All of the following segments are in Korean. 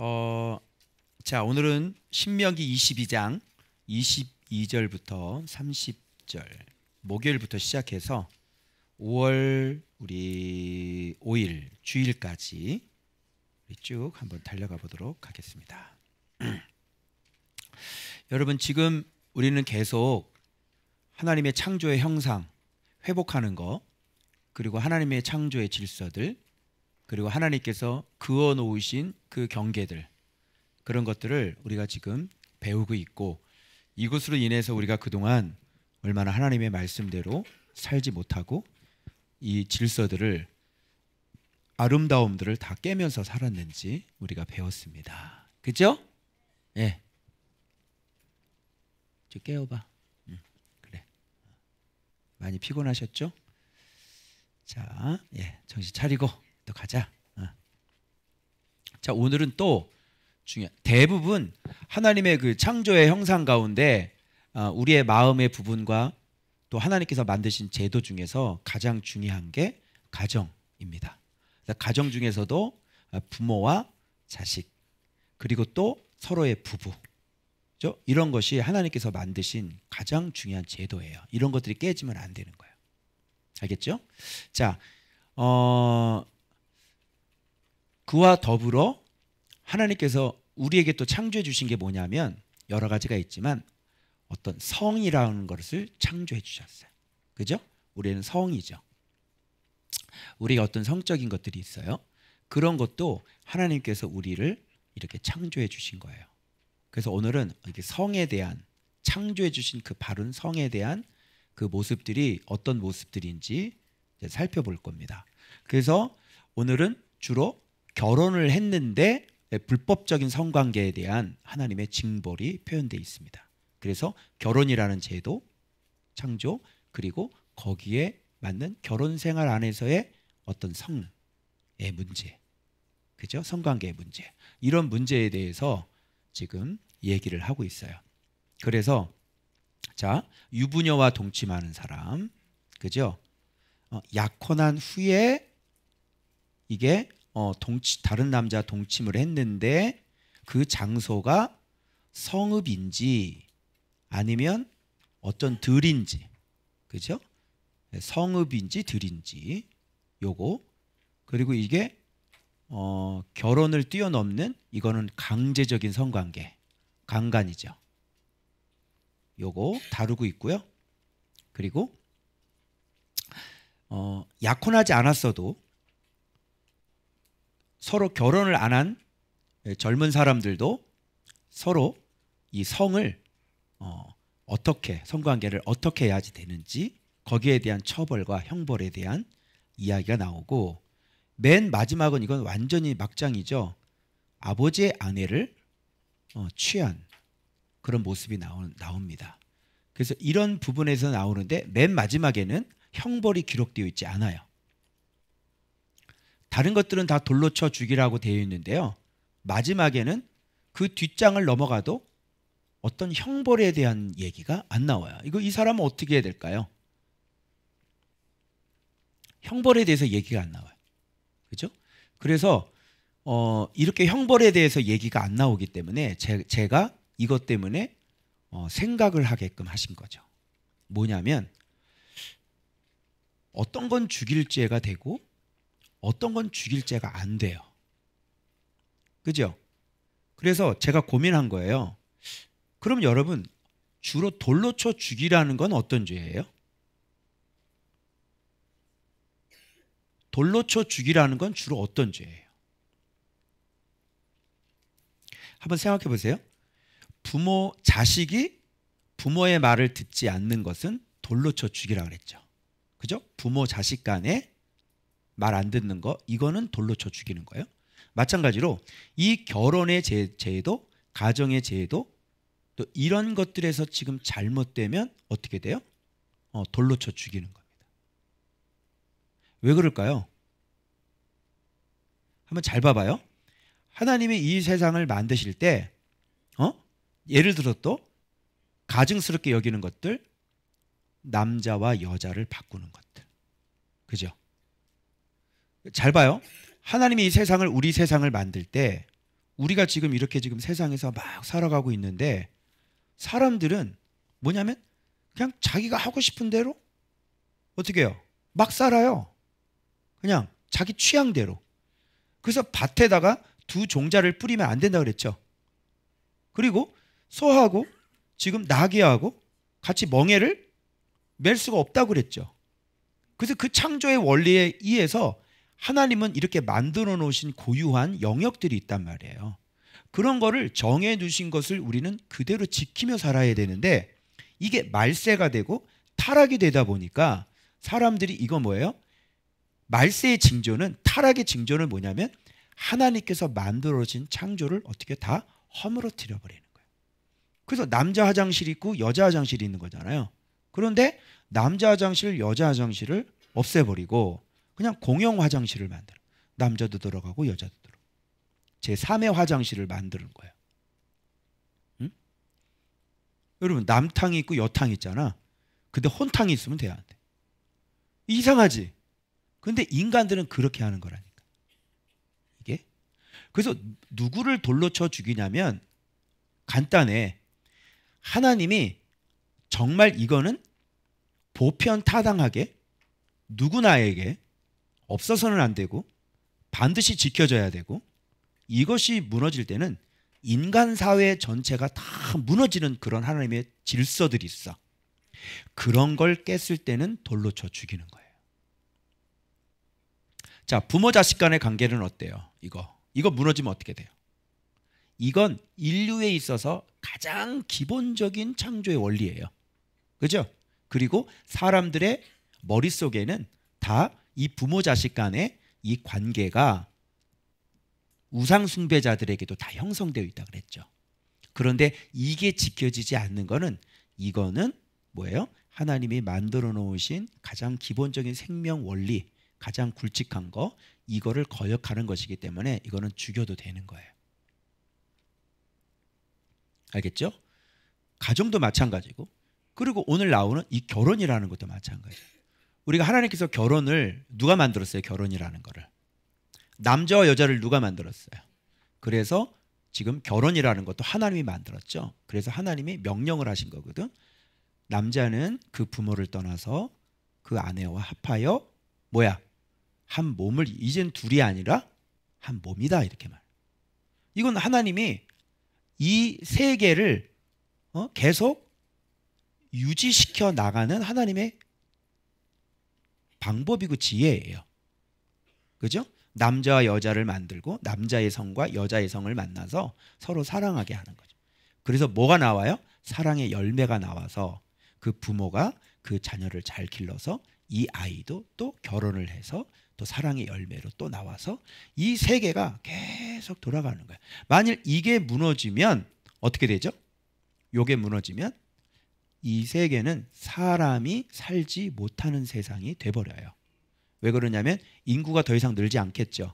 어, 자, 오늘은 신명기 22장 22절부터 30절 목요일부터 시작해서 5월 우리 5일 주일까지 쭉 한번 달려가 보도록 하겠습니다. 여러분, 지금 우리는 계속 하나님의 창조의 형상 회복하는 거, 그리고 하나님의 창조의 질서들, 그리고 하나님께서 그어 놓으신 그 경계들, 그런 것들을 우리가 지금 배우고 있고, 이것으로 인해서 우리가 그동안 얼마나 하나님의 말씀대로 살지 못하고 이 질서들을, 아름다움들을 다 깨면서 살았는지 우리가 배웠습니다. 그죠? 예. 좀 깨워봐. 그래. 많이 피곤하셨죠? 자, 예, 정신 차리고 또 가자. 자, 오늘은 또 대부분 하나님의 그 창조의 형상 가운데 우리의 마음의 부분과 또 하나님께서 만드신 제도 중에서 가장 중요한 게 가정입니다. 가정 중에서도 부모와 자식, 그리고 또 서로의 부부, 이런 것이 하나님께서 만드신 가장 중요한 제도예요. 이런 것들이 깨지면 안 되는 거예요. 알겠죠? 자, 그와 더불어 하나님께서 우리에게 또 창조해 주신 게 뭐냐면, 여러 가지가 있지만 어떤 성이라는 것을 창조해 주셨어요. 그죠? 우리는 성이죠. 우리가 어떤 성적인 것들이 있어요. 그런 것도 하나님께서 우리를 이렇게 창조해 주신 거예요. 그래서 오늘은 이렇게 성에 대한, 창조해 주신 그 바른 성에 대한 그 모습들이 어떤 모습들인지 살펴볼 겁니다. 그래서 오늘은 주로 결혼을 했는데 불법적인 성관계에 대한 하나님의 징벌이 표현되어 있습니다. 그래서 결혼이라는 제도, 창조, 그리고 거기에 맞는 결혼 생활 안에서의 어떤 성의 문제, 그죠? 성관계의 문제, 이런 문제에 대해서 지금 얘기를 하고 있어요. 그래서 자, 유부녀와 동침하는 사람, 그죠? 약혼한 후에 이게 다른 남자 동침을 했는데 그 장소가 성읍인지 아니면 어떤 들인지, 그죠? 성읍인지 들인지, 요거. 그리고 이게 결혼을 뛰어넘는, 이거는 강제적인 성관계, 강간이죠. 요거 다루고 있고요. 그리고 약혼하지 않았어도 서로 결혼을 안 한 젊은 사람들도 서로 이 성을 어떻게, 성관계를 어떻게 해야지 되는지, 거기에 대한 처벌과 형벌에 대한 이야기가 나오고, 맨 마지막은, 이건 완전히 막장이죠. 아버지의 아내를 취한 그런 모습이 나옵니다. 그래서 이런 부분에서 나오는데 맨 마지막에는 형벌이 기록되어 있지 않아요. 다른 것들은 다 돌로 쳐 죽이라고 되어 있는데요, 마지막에는 그 뒷장을 넘어가도 어떤 형벌에 대한 얘기가 안 나와요. 이 사람은 어떻게 해야 될까요? 형벌에 대해서 얘기가 안 나와요. 그죠? 그래서 이렇게 형벌에 대해서 얘기가 안 나오기 때문에 제가 이것 때문에 생각을 하게끔 하신 거죠. 뭐냐면, 어떤 건 죽일 죄가 되고 어떤 건 죽일 죄가 안 돼요. 그죠? 그래서 제가 고민한 거예요. 그럼 여러분, 주로 돌로 쳐 죽이라는 건 어떤 죄예요? 돌로 쳐 죽이라는 건 주로 어떤 죄예요? 한번 생각해 보세요. 자식이 부모의 말을 듣지 않는 것은 돌로 쳐 죽이라 그랬죠. 그죠? 부모 자식 간에 말 안 듣는 거, 이거는 돌로 쳐 죽이는 거예요. 마찬가지로 이 결혼의 제도, 가정의 제도, 또 이런 것들에서 지금 잘못되면 어떻게 돼요? 돌로 쳐 죽이는 겁니다. 왜 그럴까요? 한번 잘 봐봐요. 하나님이 이 세상을 만드실 때 예를 들어 또 가증스럽게 여기는 것들, 남자와 여자를 바꾸는 것들, 그죠? 잘 봐요. 하나님이 이 세상을, 우리 세상을 만들 때 우리가 지금 이렇게 지금 세상에서 막 살아가고 있는데 사람들은 뭐냐면 그냥 자기가 하고 싶은 대로 어떻게 해요? 막 살아요. 그냥 자기 취향대로. 그래서 밭에다가 두 종자를 뿌리면 안 된다 그랬죠. 그리고 소하고 지금 나귀하고 같이 멍에를 맬 수가 없다고 그랬죠. 그래서 그 창조의 원리에 의해서 하나님은 이렇게 만들어 놓으신 고유한 영역들이 있단 말이에요. 그런 거를 정해 두신 것을 우리는 그대로 지키며 살아야 되는데 이게 말세가 되고 타락이 되다 보니까 사람들이 이거 뭐예요? 말세의 징조는 타락의 징조는 뭐냐면 하나님께서 만들어진 창조를 어떻게 다 허물어뜨려 버리는 거예요. 그래서 남자 화장실이 있고 여자 화장실이 있는 거잖아요. 그런데 남자 화장실, 여자 화장실을 없애버리고 그냥 공용 화장실을 만들어. 남자도 들어가고 여자도 들어가고. 제3의 화장실을 만드는 거예요. 응? 여러분 남탕이 있고 여탕이 있잖아. 근데 혼탕이 있으면 돼야 안 돼. 이상하지? 근데 인간들은 그렇게 하는 거라니까. 이게. 그래서 누구를 돌로 쳐 죽이냐면 간단해. 하나님이 정말 이거는 보편타당하게 누구나에게 없어서는 안 되고 반드시 지켜져야 되고 이것이 무너질 때는 인간 사회 전체가 다 무너지는 그런 하나님의 질서들이 있어. 그런 걸 깼을 때는 돌로 쳐 죽이는 거예요. 자, 부모 자식 간의 관계는 어때요? 이거 무너지면 어떻게 돼요? 이건 인류에 있어서 가장 기본적인 창조의 원리예요. 그죠? 그리고 사람들의 머릿속에는 다 이 부모 자식 간의 이 관계가 우상 숭배자들에게도 다 형성되어 있다 그랬죠. 그런데 이게 지켜지지 않는 거는 이거는 뭐예요? 하나님이 만들어 놓으신 가장 기본적인 생명 원리, 가장 굵직한 거, 이거를 거역하는 것이기 때문에 이거는 죽여도 되는 거예요. 알겠죠? 가정도 마찬가지고, 그리고 오늘 나오는 이 결혼이라는 것도 마찬가지예요. 우리가 하나님께서 결혼을 누가 만들었어요? 결혼이라는 거를. 남자와 여자를 누가 만들었어요? 그래서 지금 결혼이라는 것도 하나님이 만들었죠. 그래서 하나님이 명령을 하신 거거든. 남자는 그 부모를 떠나서 그 아내와 합하여 뭐야? 한 몸을, 이젠 둘이 아니라 한 몸이다 이렇게 말. 이건 하나님이 이 세계를 계속 유지시켜 나가는 하나님의 방법이고 지혜예요. 그죠? 남자와 여자를 만들고 남자의 성과 여자의 성을 만나서 서로 사랑하게 하는 거죠. 그래서 뭐가 나와요? 사랑의 열매가 나와서 그 부모가 그 자녀를 잘 길러서 이 아이도 또 결혼을 해서 또 사랑의 열매로 또 나와서 이 세계가 계속 돌아가는 거예요. 만일 이게 무너지면 어떻게 되죠? 요게 무너지면 이 세계는 사람이 살지 못하는 세상이 돼버려요. 왜 그러냐면 인구가 더 이상 늘지 않겠죠.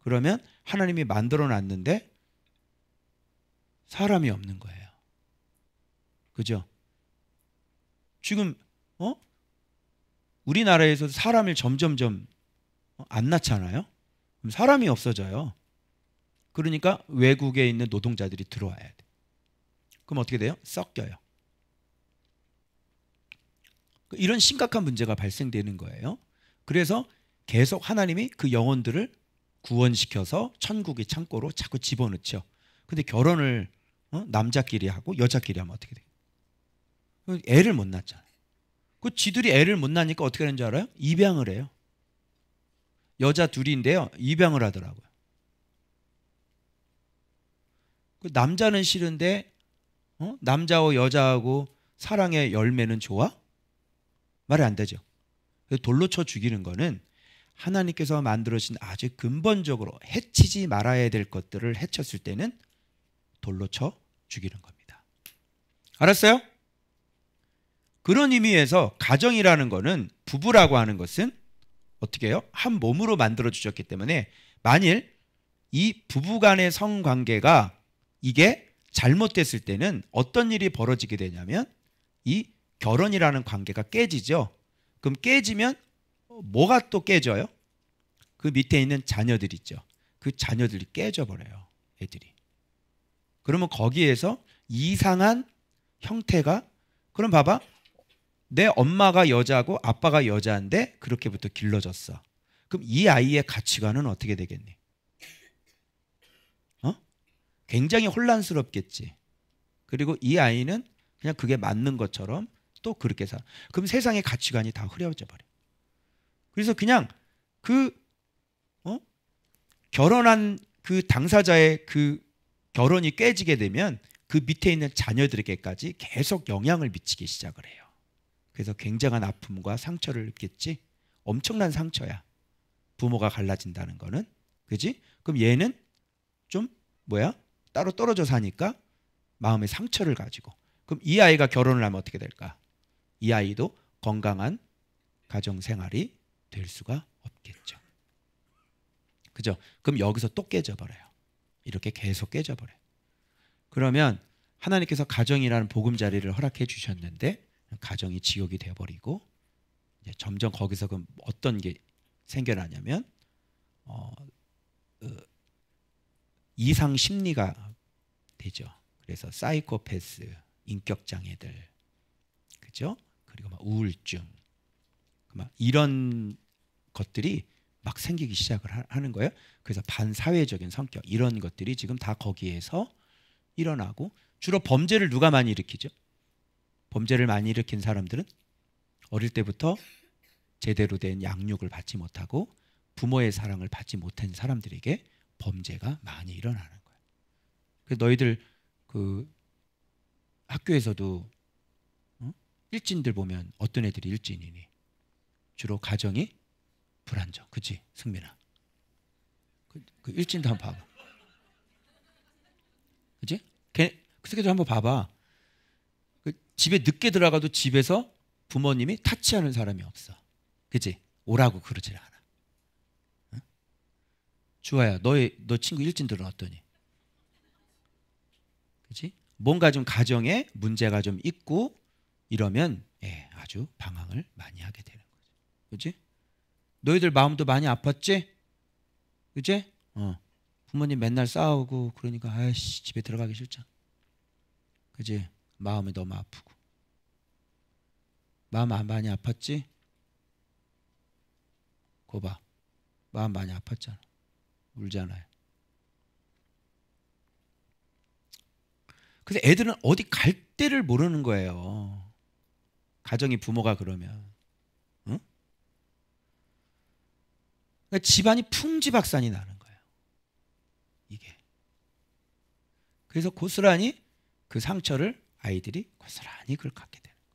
그러면 하나님이 만들어 놨는데 사람이 없는 거예요. 그죠? 지금 우리나라에서 사람을 점점점 안 낳잖아요. 그럼 사람이 없어져요. 그러니까 외국에 있는 노동자들이 들어와야 돼. 그럼 어떻게 돼요? 섞여요. 이런 심각한 문제가 발생되는 거예요. 그래서 계속 하나님이 그 영혼들을 구원시켜서 천국의 창고로 자꾸 집어넣죠. 근데 결혼을 남자끼리 하고 여자끼리 하면 어떻게 돼요? 애를 못 낳잖아요. 그 지들이 애를 못 낳으니까 어떻게 하는 줄 알아요? 입양을 해요. 여자 둘인데요, 입양을 하더라고요. 그 남자는 싫은데 남자와 여자하고 사랑의 열매는 좋아? 말이 안 되죠. 돌로 쳐 죽이는 거는 하나님께서 만들어진 아주 근본적으로 해치지 말아야 될 것들을 해쳤을 때는 돌로 쳐 죽이는 겁니다. 알았어요? 그런 의미에서 가정이라는 거는, 부부라고 하는 것은 어떻게 해요? 한 몸으로 만들어 주셨기 때문에 만일 이 부부간의 성관계가 이게 잘못됐을 때는 어떤 일이 벌어지게 되냐면 이 결혼이라는 관계가 깨지죠. 그럼 깨지면 뭐가 또 깨져요? 그 밑에 있는 자녀들 있죠. 그 자녀들이 깨져버려요. 애들이. 그러면 거기에서 이상한 형태가, 그럼 봐봐, 내 엄마가 여자고 아빠가 여자인데 그렇게부터 길러졌어. 그럼 이 아이의 가치관은 어떻게 되겠니? 굉장히 혼란스럽겠지. 그리고 이 아이는 그냥 그게 맞는 것처럼 또 그렇게 살아. 그럼 세상의 가치관이 다 흐려져 버려. 그래서 그냥 그 결혼한 그 당사자의 그 결혼이 깨지게 되면 그 밑에 있는 자녀들에게까지 계속 영향을 미치기 시작을 해요. 그래서 굉장한 아픔과 상처를 입겠지. 엄청난 상처야. 부모가 갈라진다는 거는. 그지? 그럼 얘는 좀 따로 떨어져 사니까 마음의 상처를 가지고. 그럼 이 아이가 결혼을 하면 어떻게 될까? 이 아이도 건강한 가정 생활이 될 수가 없겠죠. 그죠? 그럼 여기서 또 깨져버려요. 이렇게 계속 깨져버려요. 그러면 하나님께서 가정이라는 보금자리를 허락해 주셨는데 가정이 지옥이 되어버리고, 이제 점점 거기서 그럼 어떤 게 생겨나냐면 이상 심리가 되죠. 그래서 사이코패스, 인격 장애들, 그죠? 그리고 막 우울증, 막 이런 것들이 막 생기기 시작을 하는 거예요. 그래서 반사회적인 성격, 이런 것들이 지금 다 거기에서 일어나고, 주로 범죄를 누가 많이 일으키죠? 범죄를 많이 일으킨 사람들은 어릴 때부터 제대로 된 양육을 받지 못하고 부모의 사랑을 받지 못한 사람들에게 범죄가 많이 일어나는 거예요. 그래서 너희들 그 학교에서도 일진들 보면 어떤 애들이 일진이니? 주로 가정이 불안정. 그치? 승민아. 그 일진도 한번 봐봐. 그치? 그 새끼들 한번 봐봐. 그 집에 늦게 들어가도 집에서 부모님이 타치하는 사람이 없어. 그치? 오라고 그러질 않아. 응? 주아야, 너 친구 일진들은 어떠니? 그치? 뭔가 좀 가정에 문제가 좀 있고 이러면 아주 방황을 많이 하게 되는 거죠. 그치? 너희들 마음도 많이 아팠지? 그치? 부모님 맨날 싸우고 그러니까 아이씨 집에 들어가기 싫잖아. 그치? 마음이 너무 아프고. 마음 안 많이 아팠지? 거 봐. 마음 많이 아팠잖아. 울잖아요. 그래서 애들은 어디 갈 데를 모르는 거예요. 가정이 부모가 그러면. 응? 그러니까 집안이 풍지박산이 나는 거예요. 이게. 그래서 고스란히 그 상처를 아이들이 고스란히 그걸 갖게 되는 거예요.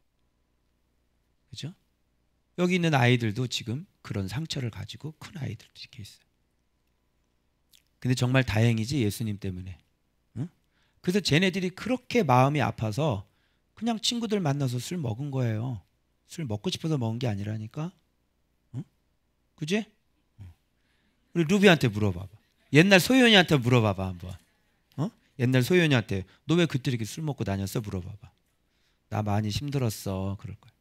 그죠? 여기 있는 아이들도 지금 그런 상처를 가지고 큰 아이들도 이렇게 있어요. 근데 정말 다행이지, 예수님 때문에. 응? 그래서 쟤네들이 그렇게 마음이 아파서 그냥 친구들 만나서 술 먹은 거예요. 술 먹고 싶어서 먹은 게 아니라니까. 응? 그지? 우리 루비한테 물어봐봐. 옛날 소연이한테 물어봐봐 한번. 옛날 소연이한테 너 왜 그때 이렇게 술 먹고 다녔어? 물어봐봐. 나 많이 힘들었어. 그럴 거야.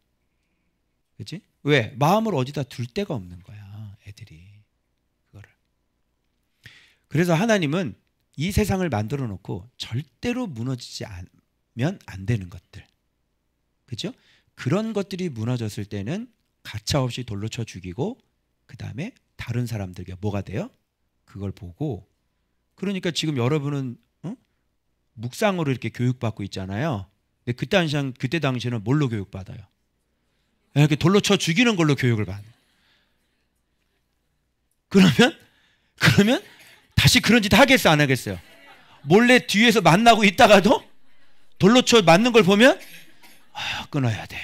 그치? 왜? 마음을 어디다 둘 데가 없는 거야, 애들이. 그거를. 그래서 하나님은 이 세상을 만들어 놓고 절대로 무너지지 않으면 안 되는 것들. 그죠? 그런 것들이 무너졌을 때는 가차없이 돌로 쳐 죽이고, 그 다음에 다른 사람들에게 뭐가 돼요? 그걸 보고. 그러니까 지금 여러분은 묵상으로 이렇게 교육받고 있잖아요. 근데 그때 당시에는 뭘로 교육받아요? 이렇게 돌로 쳐 죽이는 걸로 교육을 받아요. 그러면 다시 그런 짓 하겠어, 안 하겠어요? 몰래 뒤에서 만나고 있다가도 돌로 쳐 맞는 걸 보면 끊어야 돼.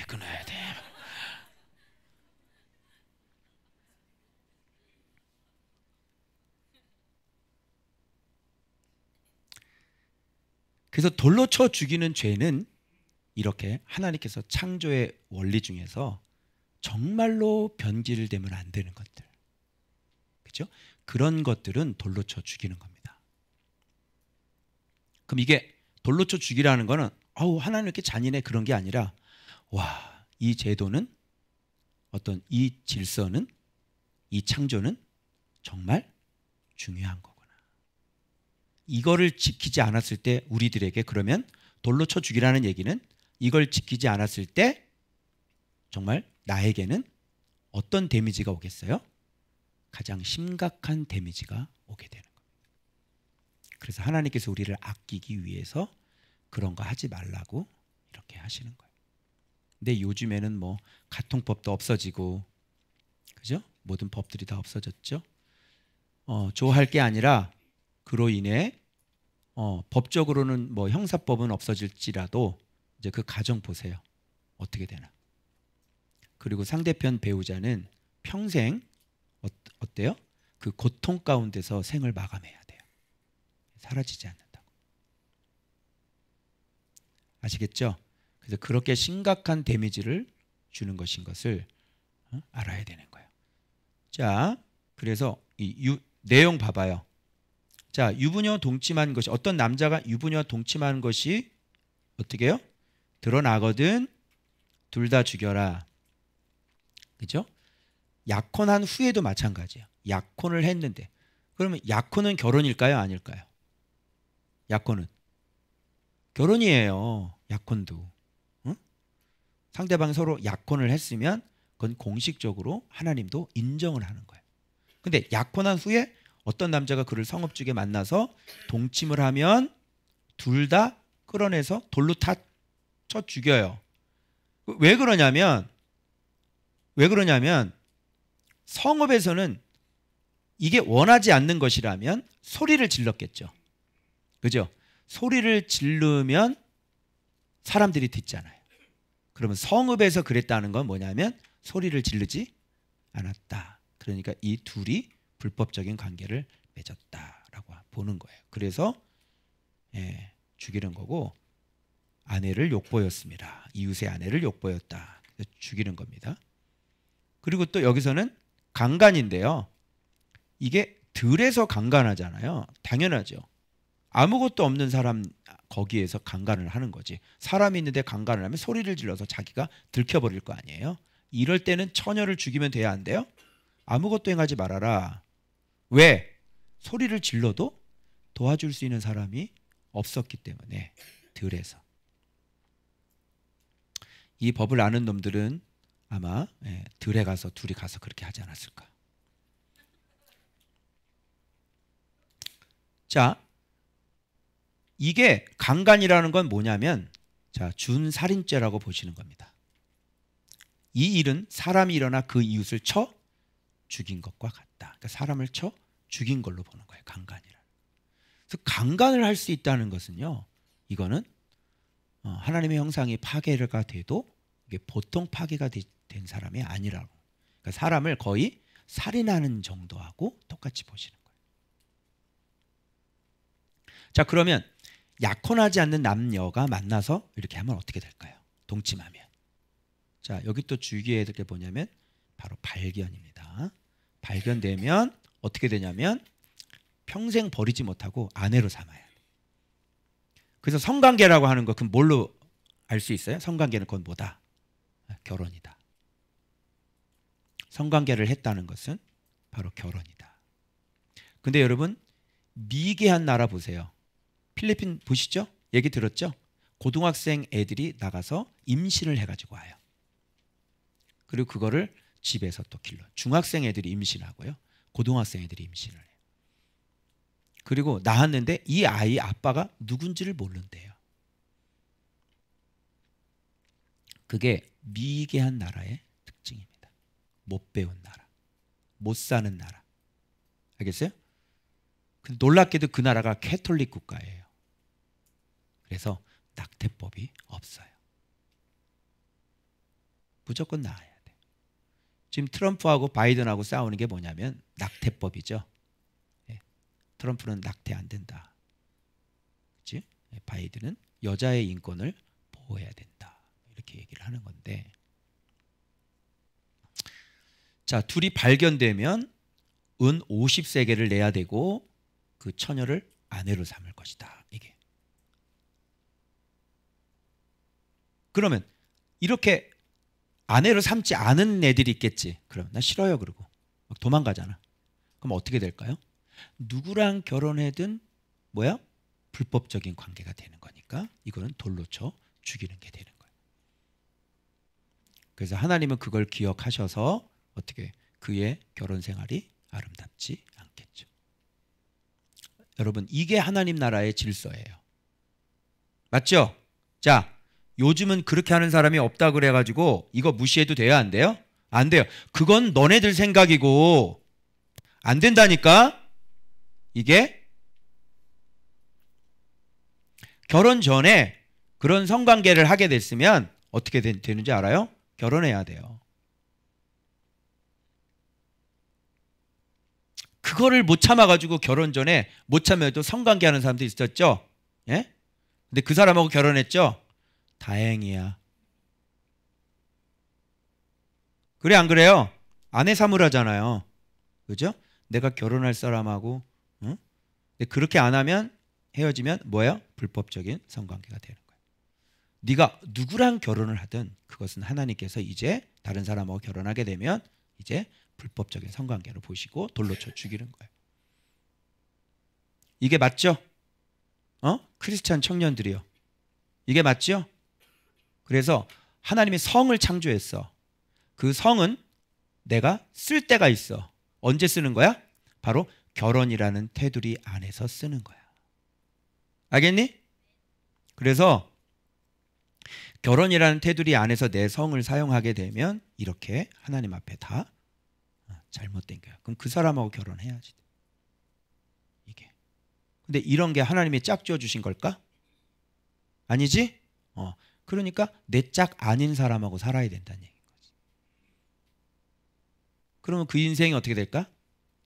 그래서 돌로 쳐 죽이는 죄는 이렇게 하나님께서 창조의 원리 중에서 정말로 변질되면 안 되는 것들, 그렇죠? 그런 것들은 돌로 쳐 죽이는 겁니다. 그럼 이게 돌로 쳐 죽이라는 거는 하나님 이렇게 잔인해 그런 게 아니라, 와, 이 제도는, 어떤 이 질서는, 이 창조는 정말 중요한 거구나. 이거를 지키지 않았을 때 우리들에게 그러면 돌로 쳐 죽이라는 얘기는 이걸 지키지 않았을 때 정말 나에게는 어떤 데미지가 오겠어요? 가장 심각한 데미지가 오게 되는 겁니다. 그래서 하나님께서 우리를 아끼기 위해서 그런 거 하지 말라고 이렇게 하시는 거예요. 근데 요즘에는 뭐 가통법도 없어지고, 그죠? 모든 법들이 다 없어졌죠. 좋아할 게 아니라 그로 인해 법적으로는 뭐 형사법은 없어질지라도 이제 그 가정 보세요. 어떻게 되나. 그리고 상대편 배우자는 평생 어때요? 그 고통 가운데서 생을 마감해야 돼요. 사라지지 않는다고. 아시겠죠? 그래서 그렇게 심각한 데미지를 주는 것인 것을 알아야 되는 거예요. 자, 그래서 이 내용 봐봐요. 자, 유부녀 동침한 것이, 어떤 남자가 유부녀와 동침한 것이 어떻게 해요? 드러나거든 둘 다 죽여라. 그죠? 약혼한 후에도 마찬가지예요. 약혼을 했는데, 그러면 약혼은 결혼일까요? 아닐까요? 약혼은 결혼이에요. 약혼도. 응? 상대방이 서로 약혼을 했으면 그건 공식적으로 하나님도 인정을 하는 거예요. 근데 약혼한 후에 어떤 남자가 그를 성읍중에 만나서 동침을 하면 둘 다 끌어내서 돌로 다 쳐 죽여요. 왜 그러냐면 성읍에서는 이게 원하지 않는 것이라면 소리를 질렀겠죠. 그죠? 소리를 지르면 사람들이 듣잖아요. 그러면 성읍에서 그랬다는 건 뭐냐면 소리를 지르지 않았다. 그러니까 이 둘이 불법적인 관계를 맺었다라고 보는 거예요. 그래서 죽이는 거고, 아내를 욕보였습니다. 이웃의 아내를 욕보였다. 죽이는 겁니다. 그리고 또 여기서는 강간인데요. 이게 들에서 강간하잖아요. 당연하죠. 아무것도 없는 사람 거기에서 강간을 하는 거지. 사람이 있는데 강간을 하면 소리를 질러서 자기가 들켜버릴 거 아니에요. 이럴 때는 처녀를 죽이면 돼야 안 돼요? 아무것도 행하지 말아라. 왜? 소리를 질러도 도와줄 수 있는 사람이 없었기 때문에. 들에서. 이 법을 아는 놈들은 아마 들에 가서 둘이 가서 그렇게 하지 않았을까. 자, 이게 강간이라는 건 뭐냐면, 자, 준살인죄라고 보시는 겁니다. 이 일은 사람이 일어나 그 이웃을 쳐 죽인 것과 같다. 그러니까 사람을 쳐 죽인 걸로 보는 거예요. 강간이라는. 그래서 강간을 할 수 있다는 것은요, 이거는 하나님의 형상이 파괴가 돼도 이게 보통 파괴가 된 사람이 아니라고. 그러니까 사람을 거의 살인하는 정도하고 똑같이 보시는 거예요. 자, 그러면 약혼하지 않는 남녀가 만나서 이렇게 하면 어떻게 될까요? 동침하면. 자, 여기 또 주의해야 될 게 뭐냐면 바로 발견입니다. 발견되면 어떻게 되냐면 평생 버리지 못하고 아내로 삼아야 돼. 그래서 성관계라고 하는 거, 그럼 뭘로 알 수 있어요? 성관계는 그건 뭐다? 결혼이다. 성관계를 했다는 것은 바로 결혼이다. 근데 여러분, 미개한 나라 보세요. 필리핀 보시죠? 얘기 들었죠? 고등학생 애들이 나가서 임신을 해가지고 와요. 그리고 그거를 집에서 또 길러. 중학생 애들이 임신하고요. 고등학생 애들이 임신을 해요. 그리고 낳았는데 이 아이 아빠가 누군지를 모른대요. 그게 미개한 나라의 특징입니다. 못 배운 나라, 못 사는 나라. 알겠어요? 근데 놀랍게도 그 나라가 캐톨릭 국가예요. 그래서 낙태법이 없어요. 무조건 낳아야 돼. 지금 트럼프하고 바이든하고 싸우는 게 뭐냐면 낙태법이죠. 트럼프는 낙태 안 된다. 그치? 바이든은 여자의 인권을 보호해야 된다. 이렇게 얘기를 하는 건데, 자, 둘이 발견되면 은 50세겔을 내야 되고 그 처녀를 아내로 삼을 것이다. 이게. 그러면 이렇게 아내로 삼지 않은 애들이 있겠지. 그럼 나 싫어요 그러고 막 도망가잖아. 그럼 어떻게 될까요? 누구랑 결혼해든 뭐야? 불법적인 관계가 되는 거니까 이거는 돌로 쳐 죽이는 게 되는 거예요. 그래서 하나님은 그걸 기억하셔서 어떻게 그의 결혼 생활이 아름답지 않겠죠. 여러분, 이게 하나님 나라의 질서예요. 맞죠? 자, 요즘은 그렇게 하는 사람이 없다 그래가지고 이거 무시해도 돼요? 안 돼요? 안 돼요. 그건 너네들 생각이고 안 된다니까. 이게 결혼 전에 그런 성관계를 하게 됐으면 어떻게 되는지 알아요? 결혼해야 돼요. 그거를 못 참아가지고 결혼 전에 못 참아도 성관계 하는 사람도 있었죠? 예? 근데 그 사람하고 결혼했죠? 다행이야. 그래, 안 그래요? 아내 사물하잖아요. 그죠? 내가 결혼할 사람하고, 응? 근데 그렇게 안 하면 헤어지면 뭐예요? 불법적인 성관계가 되는 거예요. 네가 누구랑 결혼을 하든 그것은 하나님께서 이제 다른 사람하고 결혼하게 되면 이제 불법적인 성관계로 보시고 돌로 쳐 죽이는 거예요. 이게 맞죠? 크리스찬 청년들이요. 이게 맞죠? 그래서 하나님이 성을 창조했어. 그 성은 내가 쓸 때가 있어. 언제 쓰는 거야? 바로 결혼이라는 테두리 안에서 쓰는 거야. 알겠니? 그래서 결혼이라는 테두리 안에서 내 성을 사용하게 되면 이렇게 하나님 앞에 다 잘못된 거야. 그럼 그 사람하고 결혼해야지. 이게. 근데 이런 게 하나님이 짝지어 주신 걸까? 아니지? 그러니까 내 짝 아닌 사람하고 살아야 된다는 얘기인 거지. 그러면 그 인생이 어떻게 될까?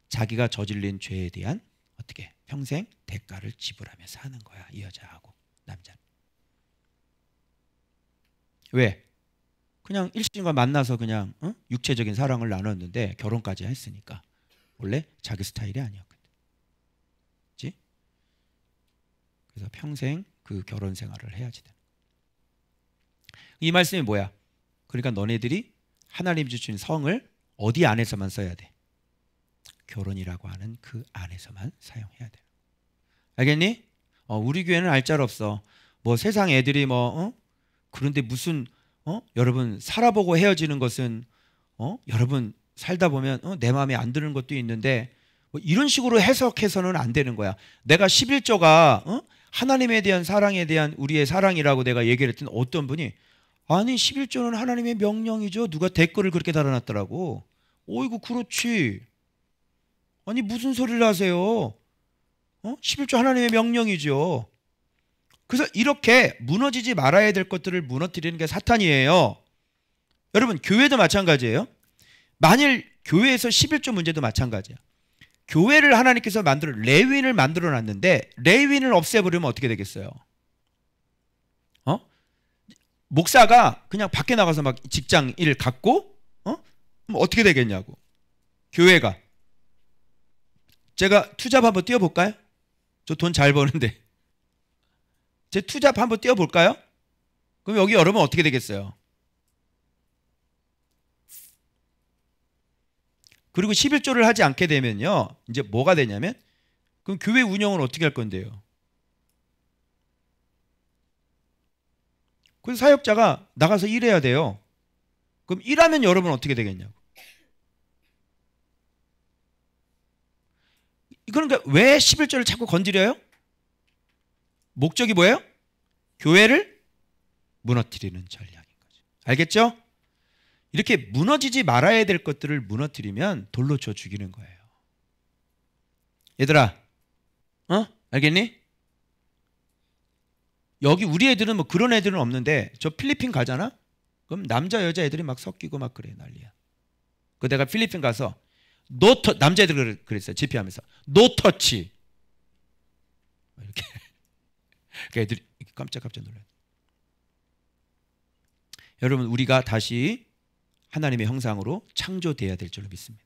자기가 저질린 죄에 대한 어떻게 평생 대가를 지불하며 사는 거야. 이 여자하고 남자는. 왜? 그냥 일시간만 만나서 그냥 육체적인 사랑을 나눴는데 결혼까지 했으니까 원래 자기 스타일이 아니었거든. 그렇지? 그래서 평생 그 결혼 생활을 해야지 돼. 이 말씀이 뭐야? 그러니까 너네들이 하나님 주신 성을 어디 안에서만 써야 돼? 결혼이라고 하는 그 안에서만 사용해야 돼. 알겠니? 우리 교회는 알짤 없어. 뭐 세상 애들이 그런데 무슨 여러분 살아보고 헤어지는 것은 여러분 살다 보면 내 마음에 안 드는 것도 있는데 뭐 이런 식으로 해석해서는 안 되는 거야. 내가 11조가 하나님에 대한 사랑에 대한 우리의 사랑이라고 내가 얘기를 했더니 어떤 분이 아니 11조는 하나님의 명령이죠. 누가 댓글을 그렇게 달아놨더라고. 어이구 그렇지. 아니 무슨 소리를 하세요. 11조 하나님의 명령이죠. 그래서 이렇게 무너지지 말아야 될 것들을 무너뜨리는 게 사탄이에요. 여러분 교회도 마찬가지예요. 만일 교회에서 11조 문제도 마찬가지야. 교회를 하나님께서 레위인을 만들어 놨는데 레위인을 없애버리면 어떻게 되겠어요? 목사가 그냥 밖에 나가서 막 직장 일 갖고 그럼 어떻게 되겠냐고. 교회가. 제가 투잡 한번 뛰어볼까요? 저 돈 잘 버는데 제 투잡 한번 뛰어볼까요? 그럼 여기 여러분 어떻게 되겠어요? 그리고 11조를 하지 않게 되면요 이제 뭐가 되냐면 그럼 교회 운영을 어떻게 할 건데요? 그래서 사역자가 나가서 일해야 돼요. 그럼 일하면 여러분 어떻게 되겠냐고. 그러니까 왜 11조를 자꾸 건드려요? 목적이 뭐예요? 교회를 무너뜨리는 전략인 거죠. 알겠죠? 이렇게 무너지지 말아야 될 것들을 무너뜨리면 돌로 쳐 죽이는 거예요. 얘들아, 알겠니? 여기 우리 애들은 뭐 그런 애들은 없는데 저 필리핀 가잖아? 그럼 남자 여자 애들이 막 섞이고 막 그래 난리야. 그 내가 필리핀 가서 남자애들 그랬어요. 집회하면서 노터치 이렇게 애들이 깜짝깜짝 놀라요. 여러분 우리가 다시 하나님의 형상으로 창조돼야 될 줄로 믿습니다.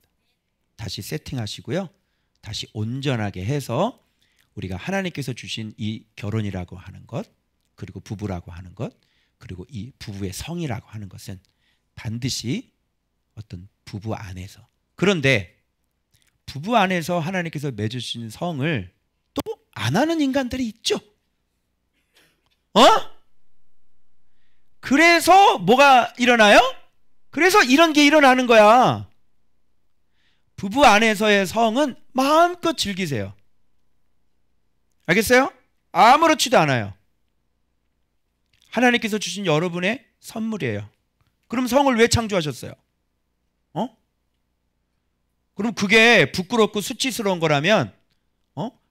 다시 세팅하시고요. 다시 온전하게 해서 우리가 하나님께서 주신 이 결혼이라고 하는 것 그리고 부부라고 하는 것 그리고 이 부부의 성이라고 하는 것은 반드시 어떤 부부 안에서 그런데 부부 안에서 하나님께서 맺으신 성을 또 안 하는 인간들이 있죠. 그래서 뭐가 일어나요? 그래서 이런 게 일어나는 거야. 부부 안에서의 성은 마음껏 즐기세요. 알겠어요? 아무렇지도 않아요. 하나님께서 주신 여러분의 선물이에요. 그럼 성을 왜 창조하셨어요? 그럼 그게 부끄럽고 수치스러운 거라면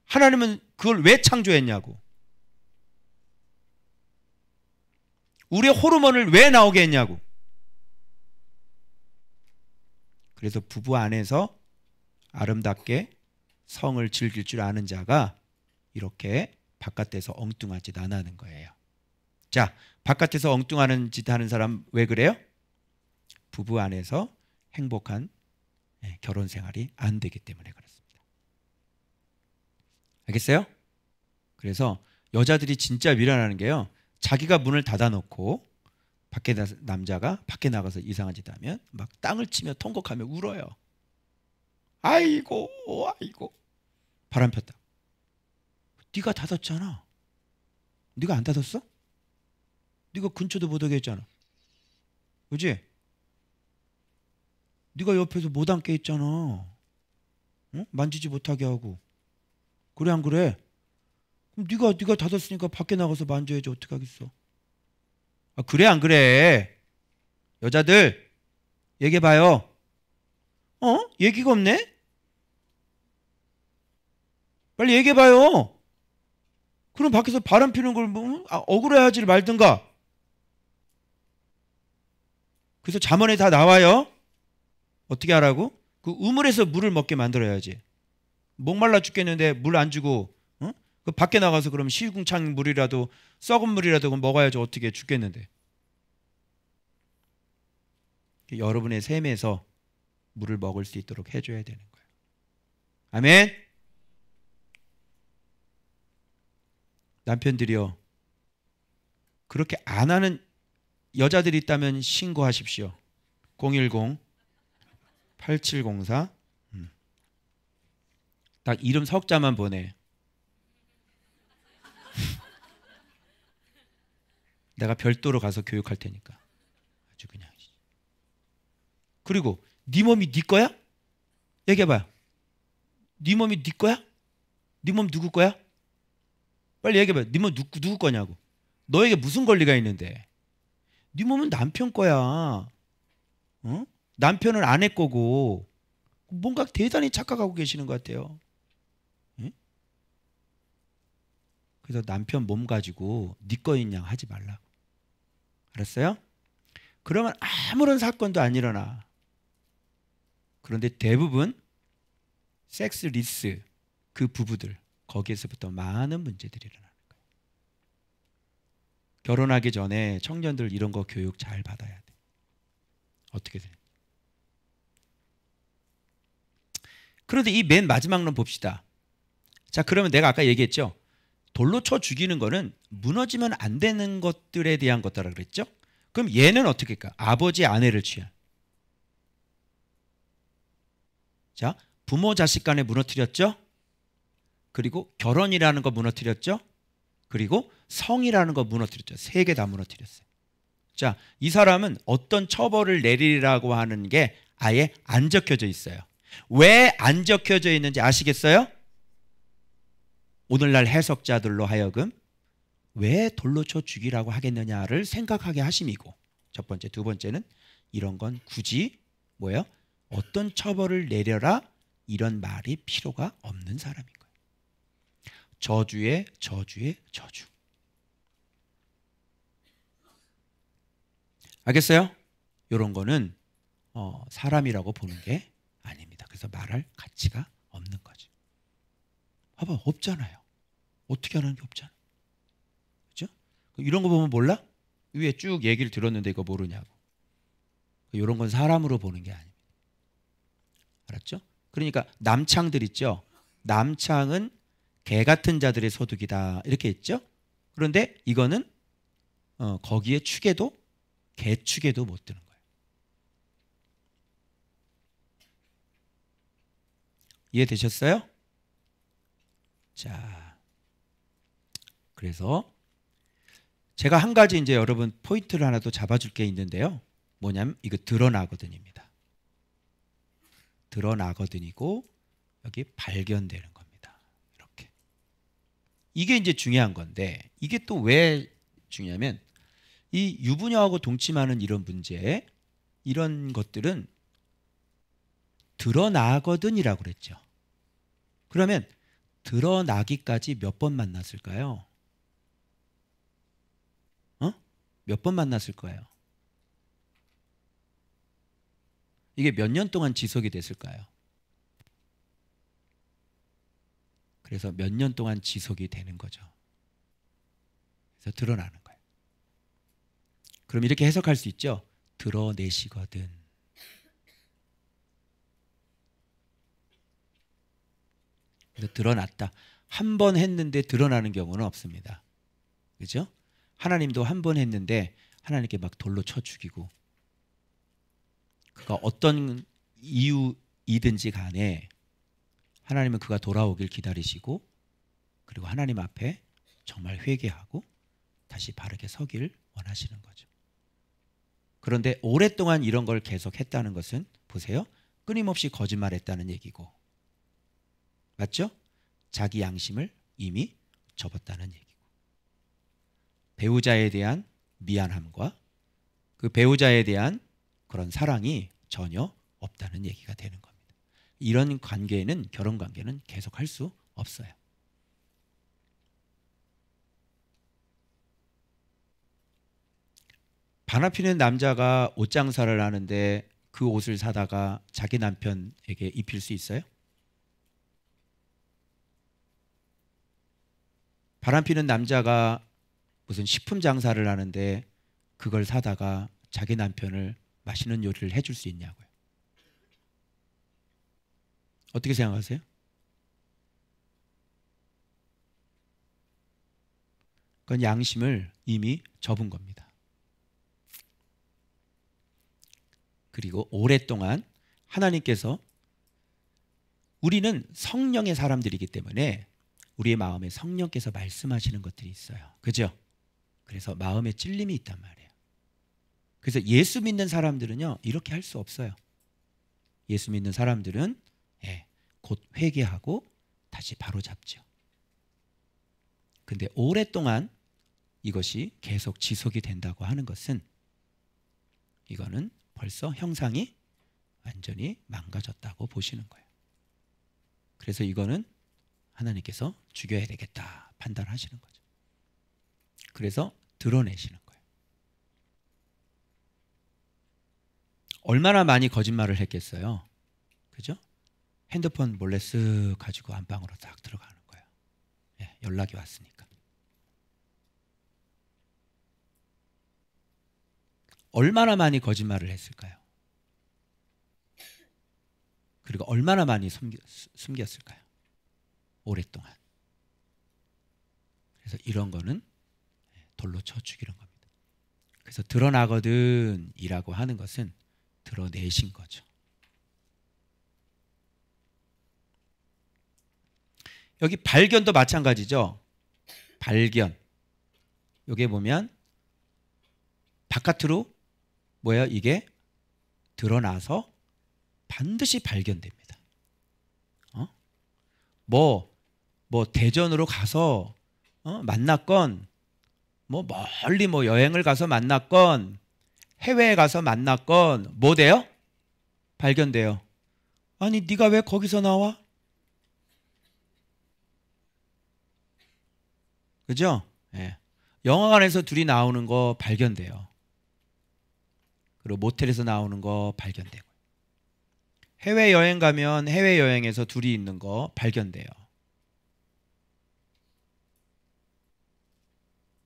하나님은 그걸 왜 창조했냐고. 우리의 호르몬을 왜 나오게 했냐고. 그래서 부부 안에서 아름답게 성을 즐길 줄 아는 자가 이렇게 바깥에서 엉뚱한 짓 안 하는 거예요. 자, 바깥에서 엉뚱한 짓 하는 사람 왜 그래요? 부부 안에서 행복한 결혼 생활이 안 되기 때문에 그렇습니다. 알겠어요? 그래서 여자들이 진짜 미련하는 게요, 자기가 문을 닫아놓고 밖에 남자가 밖에 나가서 이상한 짓 하면 막 땅을 치며 통곡하며 울어요. 아이고 아이고 바람 폈다. 네가 닫았잖아. 네가 안 닫았어? 네가 근처도 못 오게 했잖아. 그지? 네가 옆에서 못 앉게 했잖아. 응? 만지지 못하게 하고. 그래 안 그래? 그럼 네가 닫았으니까 밖에 나가서 만져야지. 어떻게 하겠어? 아, 그래 안 그래? 여자들 얘기해봐요. 얘기가 없네? 빨리 얘기해봐요. 그럼 밖에서 바람 피는 걸 억울해하지 말든가. 그래서 잠언에 다 나와요. 어떻게 하라고? 그 우물에서 물을 먹게 만들어야지. 목말라 죽겠는데 물 안 주고 그 밖에 나가서 그러면 시궁창 물이라도 썩은 물이라도 먹어야지. 어떻게 죽겠는데. 여러분의 삶에서 물을 먹을 수 있도록 해줘야 되는 거예요. 아멘. 남편들이요, 그렇게 안 하는 여자들이 있다면 신고하십시오. 010-8704 딱 이름 석자만 보내. 내가 별도로 가서 교육할 테니까. 아주 그냥. 그리고 네 몸이 네 거야? 얘기해봐요. 네 몸이 네 거야? 네 몸 누구 거야? 빨리 얘기해봐요. 네 몸 누구 거냐고. 너에게 무슨 권리가 있는데. 네 몸은 남편 거야. 남편은 아내 거고. 뭔가 대단히 착각하고 계시는 것 같아요. 그래서 남편 몸 가지고 네 거인 양 하지 말라고. 알았어요? 그러면 아무런 사건도 안 일어나. 그런데 대부분 섹스 리스 그 부부들 거기에서부터 많은 문제들이 일어나는 거예요. 결혼하기 전에 청년들 이런 거 교육 잘 받아야 돼. 어떻게 돼? 그런데 이 맨 마지막 론 봅시다. 자, 그러면 내가 아까 얘기했죠. 돌로 쳐 죽이는 거는 무너지면 안 되는 것들에 대한 것들이라 그랬죠. 그럼 얘는 어떻게 할까? 아버지 아내를 취한. 자, 부모 자식 간에 무너뜨렸죠. 그리고 결혼이라는 거 무너뜨렸죠. 그리고 성이라는 거 무너뜨렸죠. 세 개 다 무너뜨렸어요. 자, 이 사람은 어떤 처벌을 내리라고 하는 게 아예 안 적혀져 있어요. 왜 안 적혀져 있는지 아시겠어요? 오늘날 해석자들로 하여금 왜 돌로 쳐 죽이라고 하겠느냐를 생각하게 하심이고, 첫 번째. 두 번째는 이런 건 굳이 뭐예요? 어떤 처벌을 내려라 이런 말이 필요가 없는 사람인 거예요. 저주의 저주의 저주. 알겠어요? 이런 거는 사람이라고 보는 게 아닙니다. 그래서 말할 가치가 없는 거죠. 봐봐, 없잖아요. 어떻게 하는 게 없잖아. 그렇죠? 이런 거 보면 몰라? 위에 쭉 얘기를 들었는데 이거 모르냐고. 이런 건 사람으로 보는 게 아닙니다. 알았죠? 그러니까 남창들 있죠. 남창은 개 같은 자들의 소득이다 이렇게 했죠. 그런데 이거는 거기에 축에도 개 축에도 못 드는 거예요. 이해되셨어요? 자, 그래서 제가 한 가지 이제 여러분 포인트를 하나 더 잡아줄 게 있는데요. 뭐냐면 이거 드러나거든입니다. 드러나거든이고 여기 발견되는 겁니다. 이렇게. 이게 이제 중요한 건데 이게 또 왜 중요하면 이 유부녀하고 동침하는 이런 문제, 이런 것들은 드러나거든이라고 그랬죠. 그러면 드러나기까지 몇 번 만났을까요? 몇 번 만났을 거예요? 이게 몇 년 동안 지속이 됐을까요? 그래서 몇 년 동안 지속이 되는 거죠. 그래서 드러나는 거예요. 그럼 이렇게 해석할 수 있죠. 드러내시거든. 그래서 드러났다. 한 번 했는데 드러나는 경우는 없습니다. 그죠? 하나님도 한 번 했는데 하나님께 막 돌로 쳐 죽이고, 그가 어떤 이유이든지 간에 하나님은 그가 돌아오길 기다리시고, 그리고 하나님 앞에 정말 회개하고 다시 바르게 서길 원하시는 거죠. 그런데 오랫동안 이런 걸 계속 했다는 것은 보세요. 끊임없이 거짓말했다는 얘기고, 맞죠? 자기 양심을 이미 접었다는 얘기고, 배우자에 대한 미안함과 그 배우자에 대한 그런 사랑이 전혀 없다는 얘기가 되는 겁니다. 이런 관계는, 결혼 관계는 계속할 수 없어요. 바람피는 남자가 옷 장사를 하는데 그 옷을 사다가 자기 남편에게 입힐 수 있어요? 바람피는 남자가 무슨 식품 장사를 하는데 그걸 사다가 자기 남편을 맛있는 요리를 해줄 수 있냐고요. 어떻게 생각하세요? 그건 양심을 이미 접은 겁니다. 그리고 오랫동안 하나님께서, 우리는 성령의 사람들이기 때문에 우리의 마음에 성령께서 말씀하시는 것들이 있어요. 그죠? 그래서 마음에 찔림이 있단 말이에요. 그래서 예수 믿는 사람들은요, 이렇게 할 수 없어요. 예수 믿는 사람들은 곧 회개하고 다시 바로잡죠. 근데 오랫동안 이것이 계속 지속이 된다고 하는 것은, 이거는 벌써 형상이 완전히 망가졌다고 보시는 거예요. 그래서 이거는 하나님께서 죽여야 되겠다 판단하시는 거죠. 그래서 드러내시는 거예요. 얼마나 많이 거짓말을 했겠어요. 그죠? 핸드폰 몰래 쓱 가지고 안방으로 딱 들어가는 거예요. 연락이 왔으니까. 얼마나 많이 거짓말을 했을까요? 그리고 얼마나 많이 숨겼을까요? 오랫동안. 그래서 이런 거는 돌로 쳐 죽이는 겁니다. 그래서 드러나거든 이라고 하는 것은 드러내신 거죠. 여기 발견도 마찬가지죠. 발견. 여기 보면 바깥으로 뭐예요? 이게 드러나서 반드시 발견됩니다. 뭐 대전으로 가서 만났건, 뭐 멀리 뭐 여행을 가서 만났건, 해외에 가서 만났건 뭐 돼요? 발견돼요. 아니 네가 왜 거기서 나와? 그죠? 영화관에서 둘이 나오는 거 발견돼요. 그리고 모텔에서 나오는 거 발견되고, 해외여행 가면 해외여행에서 둘이 있는 거 발견돼요.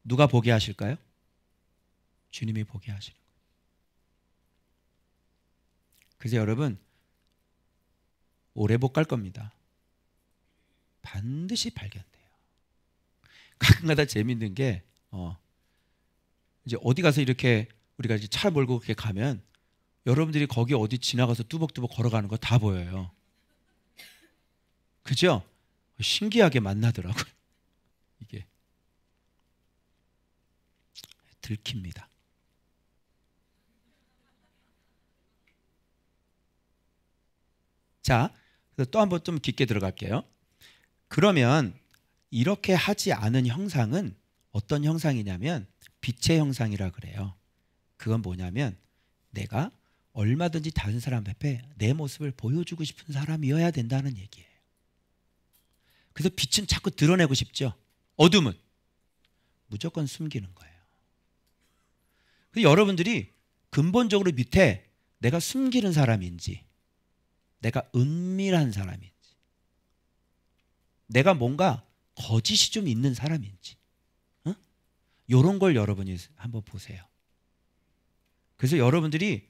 누가 보게 하실까요? 주님이 보게 하시는 거예요. 그래서 여러분, 오래 못 갈 겁니다. 반드시 발견돼요. 가끔가다 재밌는 게 이제 어디 가서 이렇게 우리가 이제 차 몰고 그렇게 가면 여러분들이 거기 어디 지나가서 뚜벅뚜벅 걸어가는 거 다 보여요. 그죠? 신기하게 만나더라고요. 이게 들킵니다. 자, 그래서 또 한번 좀 깊게 들어갈게요. 그러면 이렇게 하지 않은 형상은 어떤 형상이냐면 빛의 형상이라 그래요. 그건 뭐냐면 내가 얼마든지 다른 사람 앞에 내 모습을 보여주고 싶은 사람이어야 된다는 얘기예요. 그래서 빛은 자꾸 드러내고 싶죠. 어둠은 무조건 숨기는 거예요. 그래서 여러분들이 근본적으로 밑에 내가 숨기는 사람인지, 내가 은밀한 사람인지, 내가 뭔가 거짓이 좀 있는 사람인지, 이런 걸 여러분이 한번 보세요. 그래서 여러분들이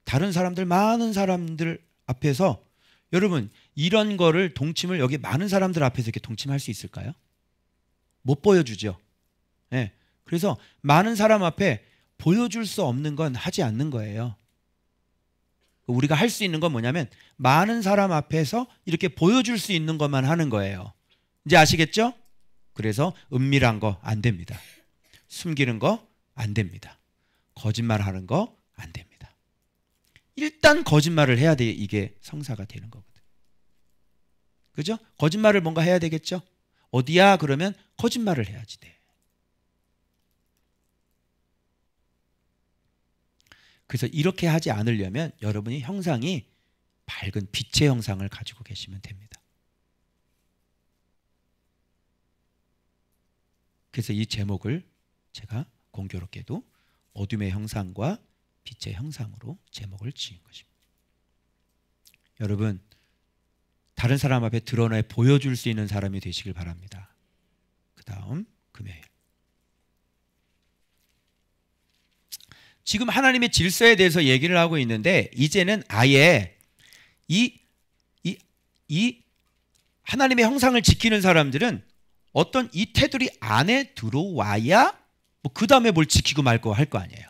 다른 사람들, 많은 사람들 앞에서 여러분 이런 거를 동침을 여기 많은 사람들 앞에서 이렇게 동침할 수 있을까요? 못 보여주죠. 네. 그래서 많은 사람 앞에 보여줄 수 없는 건 하지 않는 거예요. 우리가 할 수 있는 건 뭐냐면 많은 사람 앞에서 이렇게 보여줄 수 있는 것만 하는 거예요. 이제 아시겠죠? 그래서 은밀한 거 안 됩니다. 숨기는 거 안 됩니다. 거짓말하는 거 안 됩니다. 일단 거짓말을 해야 돼. 이게 성사가 되는 거거든. 그죠? 거짓말을 뭔가 해야 되겠죠? 어디야? 그러면 거짓말을 해야지 돼. 그래서 이렇게 하지 않으려면 여러분이 형상이 밝은 빛의 형상을 가지고 계시면 됩니다. 그래서 이 제목을 제가 공교롭게도 어둠의 형상과 빛의 형상으로 제목을 지은 것입니다. 여러분, 다른 사람 앞에 드러내 보여줄 수 있는 사람이 되시길 바랍니다. 그 다음 금요일. 지금 하나님의 질서에 대해서 얘기를 하고 있는데 이제는 아예 이 하나님의 형상을 지키는 사람들은 어떤 이 테두리 안에 들어와야 뭐 그 다음에 뭘 지키고 말 거 할 거 아니에요.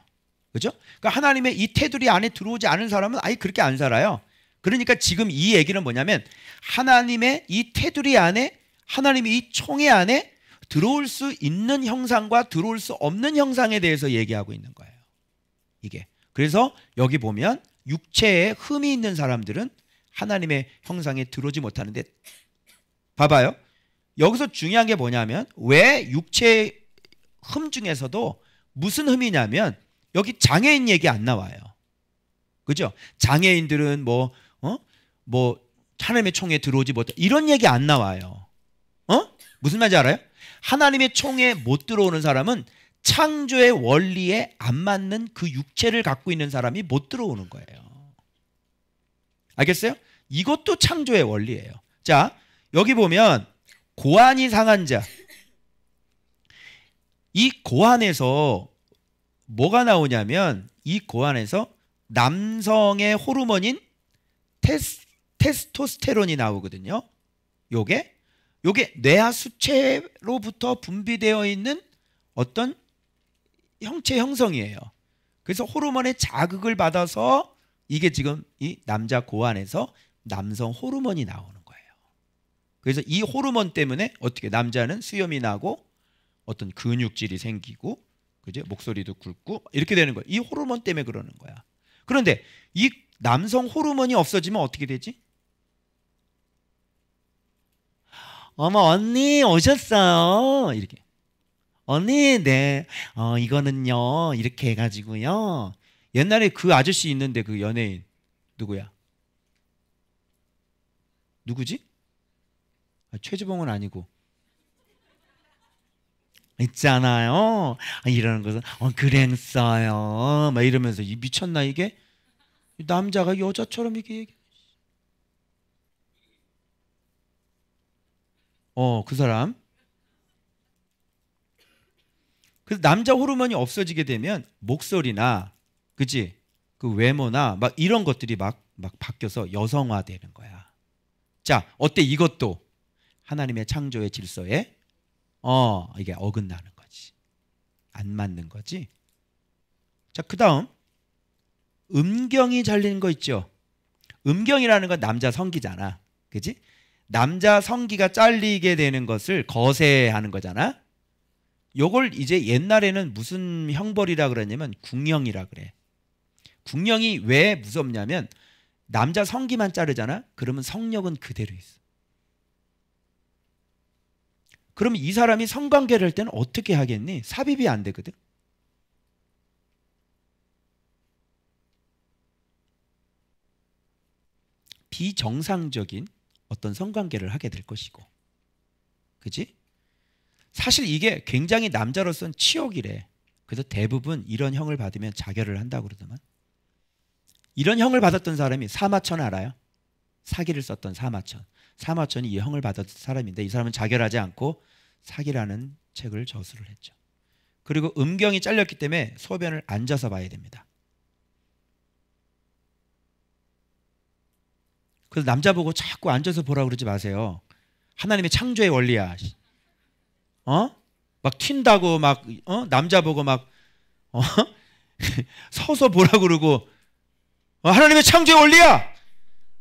그죠? 그러니까 하나님의 이 테두리 안에 들어오지 않은 사람은 아예 그렇게 안 살아요. 그러니까 지금 이 얘기는 뭐냐면 하나님의 이 테두리 안에, 하나님의 이 총회 안에 들어올 수 있는 형상과 들어올 수 없는 형상에 대해서 얘기하고 있는 거예요. 이게. 그래서 여기 보면 육체에 흠이 있는 사람들은 하나님의 형상에 들어오지 못하는데, 봐봐요. 여기서 중요한 게 뭐냐면 왜 육체의 흠 중에서도 무슨 흠이냐면 여기 장애인 얘기 안 나와요. 그죠? 장애인들은 뭐 하나님의 총에 들어오지 못해, 이런 얘기 안 나와요. 무슨 말인지 알아요? 하나님의 총에 못 들어오는 사람은 창조의 원리에 안 맞는 그 육체를 갖고 있는 사람이 못 들어오는 거예요. 알겠어요? 이것도 창조의 원리예요. 자, 여기 보면 고안이 상한 자, 이 고안에서 뭐가 나오냐면 이 고안에서 남성의 호르몬인 테스토스테론이 나오거든요. 요게 뇌하 수체로부터 분비되어 있는 어떤 형체 형성이에요. 그래서 호르몬의 자극을 받아서 이게 지금 이 남자 고안에서 남성 호르몬이 나오는 거예요. 그래서 이 호르몬 때문에 어떻게 남자는 수염이 나고 어떤 근육질이 생기고, 그죠? 목소리도 굵고 이렇게 되는 거예요. 이 호르몬 때문에 그러는 거야. 그런데 이 남성 호르몬이 없어지면 어떻게 되지? 어머, 언니 오셨어요. 이렇게. 언니, 네. 이거는요. 이렇게 해가지고요. 옛날에 그 아저씨 있는데 그 연예인 누구야? 누구지? 최지봉은 아니고. 있잖아요. 이러는 것은 그랬어요. 막 이러면서 이 미쳤나 이게? 남자가 여자처럼 이게 얘기. 그 사람. 그래서 남자 호르몬이 없어지게 되면 목소리나, 그치? 그 외모나 막 이런 것들이 막 바뀌어서 여성화되는 거야. 자, 어때? 이것도 하나님의 창조의 질서에 이게 어긋나는 거지. 안 맞는 거지. 자, 그 다음 음경이 잘리는 거 있죠. 음경이라는 건 남자 성기잖아. 그치? 남자 성기가 잘리게 되는 것을 거세하는 거잖아. 요걸 이제 옛날에는 무슨 형벌이라 그랬냐면 궁형이라 그래. 궁형이 왜 무섭냐면 남자 성기만 자르잖아. 그러면 성력은 그대로 있어. 그럼 이 사람이 성관계를 할 때는 어떻게 하겠니? 삽입이 안 되거든. 비정상적인 어떤 성관계를 하게 될 것이고, 그지? 사실 이게 굉장히 남자로서는 치욕이래. 그래서 대부분 이런 형을 받으면 자결을 한다고 그러더만. 이런 형을 받았던 사람이 사마천 알아요? 사기를 썼던 사마천. 사마천이 이 형을 받았던 사람인데 이 사람은 자결하지 않고 사기라는 책을 저술을 했죠. 그리고 음경이 잘렸기 때문에 소변을 앉아서 봐야 됩니다. 그래서 남자 보고 자꾸 앉아서 보라고 그러지 마세요. 하나님의 창조의 원리야. 막 튄다고 막 남자 보고 막 서서 보라고 그러고 하나님의 창조의 원리야.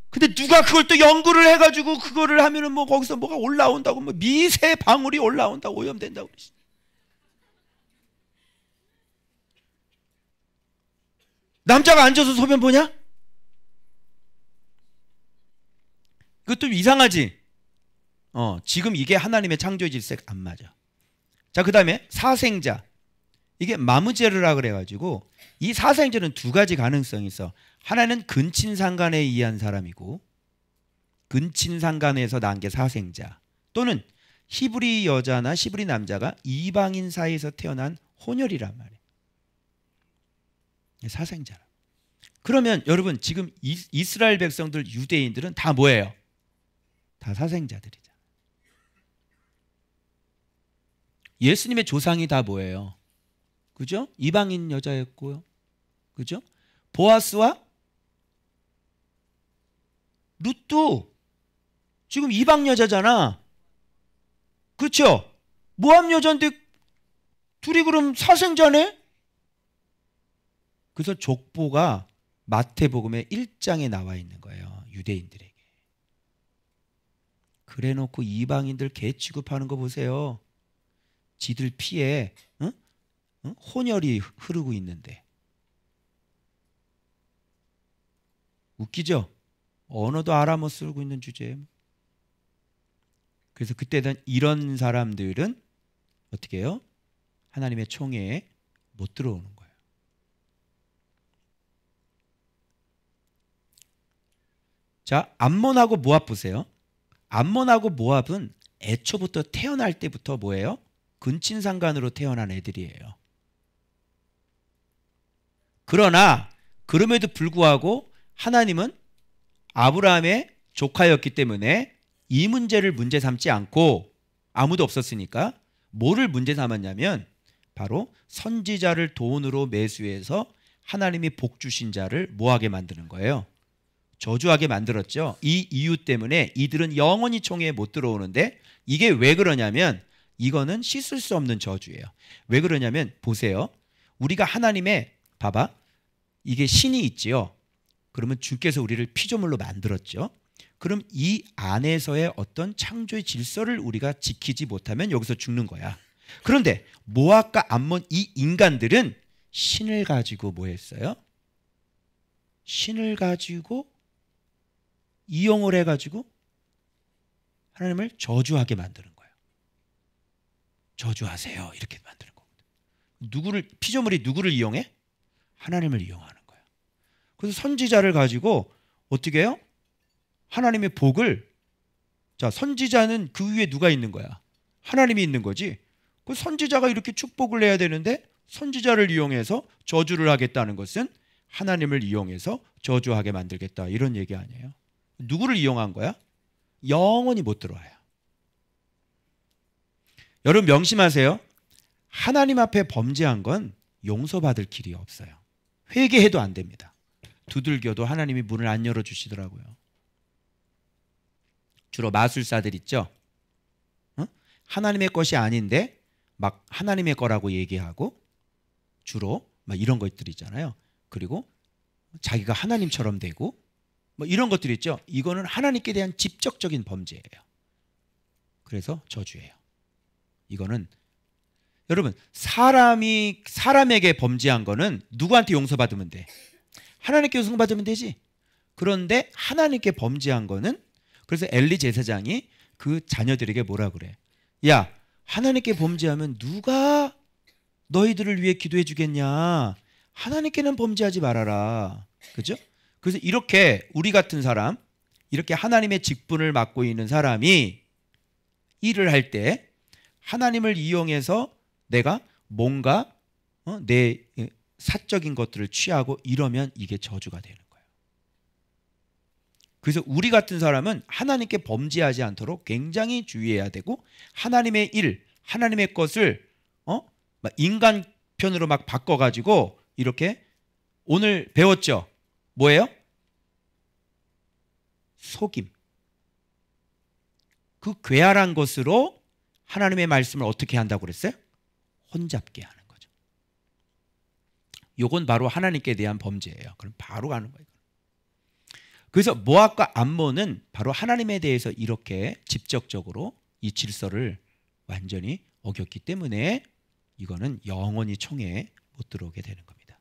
근데 누가 그걸 또 연구를 해가지고 그거를 하면은 뭐 거기서 뭐가 올라온다고 뭐 미세 방울이 올라온다고 오염된다고 그러지. 남자가 앉아서 소변 보냐? 그것도 이상하지. 지금 이게 하나님의 창조의 질서가 안 맞아. 자, 그 다음에 사생자. 이게 마무제르라 그래가지고 이 사생자는 두 가지 가능성이 있어. 하나는 근친상간에 의한 사람이고, 근친상간에서 난 게 사생자, 또는 히브리 여자나 히브리 남자가 이방인 사이에서 태어난 혼혈이란 말이에요. 사생자라. 그러면 여러분 지금 이스라엘 백성들 유대인들은 다 뭐예요? 다 사생자들이잖아. 예수님의 조상이 다 뭐예요? 그죠? 이방인 여자였고요. 그죠? 보아스와 룻도 지금 이방 여자잖아. 그렇죠? 모함 여자인데 둘이 그럼 사생자네? 그래서 족보가 마태복음의 1장에 나와 있는 거예요. 유대인들에게. 그래놓고 이방인들 개 취급하는 거 보세요. 지들 피에 혼혈이 흐르고 있는데. 웃기죠? 언어도 알아 못 쓰고 있는 주제에. 그래서 그때는 이런 사람들은 어떻게 해요? 하나님의 총회에 못 들어오는 거예요. 자, 암몬하고 모압 보세요. 암몬하고 모압은 애초부터 태어날 때부터 뭐예요? 근친상간으로 태어난 애들이에요. 그러나 그럼에도 불구하고 하나님은 아브라함의 조카였기 때문에 이 문제를 문제 삼지 않고, 아무도 없었으니까 뭐를 문제 삼았냐면 바로 선지자를 돈으로 매수해서 하나님이 복 주신 자를 뭐하게 만드는 거예요? 저주하게 만들었죠. 이 이유 때문에 이들은 영원히 총회에 못 들어오는데, 이게 왜 그러냐면 이거는 씻을 수 없는 저주예요. 왜 그러냐면 보세요. 우리가 하나님의, 봐봐, 이게 신이 있지요. 그러면 주께서 우리를 피조물로 만들었죠. 그럼 이 안에서의 어떤 창조의 질서를 우리가 지키지 못하면 여기서 죽는 거야. 그런데 모압과 암몬 이 인간들은 신을 가지고 뭐 했어요? 신을 가지고 이용을 해가지고 하나님을 저주하게 만드는 거예요. 저주하세요 이렇게 만드는 거거든. 피조물이 누구를 이용해? 하나님을 이용하는 거예요. 그래서 선지자를 가지고 어떻게 해요? 하나님의 복을, 자, 선지자는 그 위에 누가 있는 거야? 하나님이 있는 거지. 그 선지자가 이렇게 축복을 해야 되는데 선지자를 이용해서 저주를 하겠다는 것은 하나님을 이용해서 저주하게 만들겠다, 이런 얘기 아니에요. 누구를 이용한 거야? 영원히 못 들어와요. 여러분 명심하세요. 하나님 앞에 범죄한 건 용서받을 길이 없어요. 회개해도 안 됩니다. 두들겨도 하나님이 문을 안 열어주시더라고요. 주로 마술사들 있죠. 하나님의 것이 아닌데 막 하나님의 거라고 얘기하고, 주로 막 이런 것들 있잖아요. 그리고 자기가 하나님처럼 되고 뭐 이런 것들 있죠. 이거는 하나님께 대한 직접적인 범죄예요. 그래서 저주예요. 이거는 여러분, 사람에게 범죄한 거는 누구한테 용서받으면 돼? 하나님께 용서받으면 되지. 그런데 하나님께 범죄한 거는, 그래서 엘리 제사장이 그 자녀들에게 뭐라 그래? 야, 하나님께 범죄하면 누가 너희들을 위해 기도해 주겠냐? 하나님께는 범죄하지 말아라. 그죠? 그래서 이렇게 우리 같은 사람, 이렇게 하나님의 직분을 맡고 있는 사람이 일을 할 때 하나님을 이용해서 내가 뭔가 내 사적인 것들을 취하고 이러면 이게 저주가 되는 거예요. 그래서 우리 같은 사람은 하나님께 범죄하지 않도록 굉장히 주의해야 되고, 하나님의 일, 하나님의 것을 막 인간 편으로 막 바꿔가지고 이렇게 오늘 배웠죠? 뭐예요? 속임. 그 괴활한 것으로 하나님의 말씀을 어떻게 한다고 그랬어요? 혼잡게 하는 거죠. 요건 바로 하나님께 대한 범죄예요. 그럼 바로 가는 거예요. 그래서 모압과 암몬은 바로 하나님에 대해서 이렇게 직접적으로 이 질서를 완전히 어겼기 때문에 이거는 영원히 총회에 못 들어오게 되는 겁니다.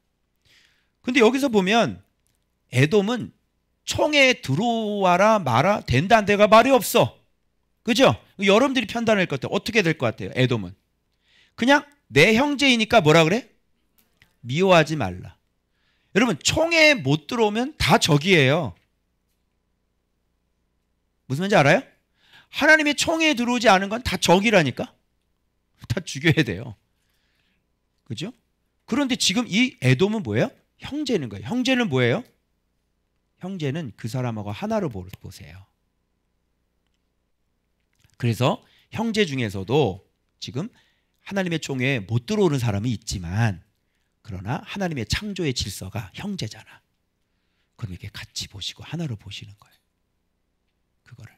근데 여기서 보면 에돔은 총회에 들어와라 마라 된다 안 돼가 말이 없어. 그죠? 여러분들이 판단할 것 같아요. 어떻게 될 것 같아요? 에돔은 그냥 내 형제이니까 뭐라 그래? 미워하지 말라. 여러분, 총회에 못 들어오면 다 적이에요. 무슨 말인지 알아요? 하나님의 총회에 들어오지 않은 건 다 적이라니까. 다 죽여야 돼요. 그죠? 그런데 지금 이 에돔은 뭐예요? 형제는 거예요. 형제는 뭐예요? 형제는 그 사람하고 하나로 보세요. 그래서 형제 중에서도 지금 하나님의 총회에 못 들어오는 사람이 있지만, 그러나 하나님의 창조의 질서가 형제잖아. 그럼 이렇게 같이 보시고 하나로 보시는 거예요. 그거를.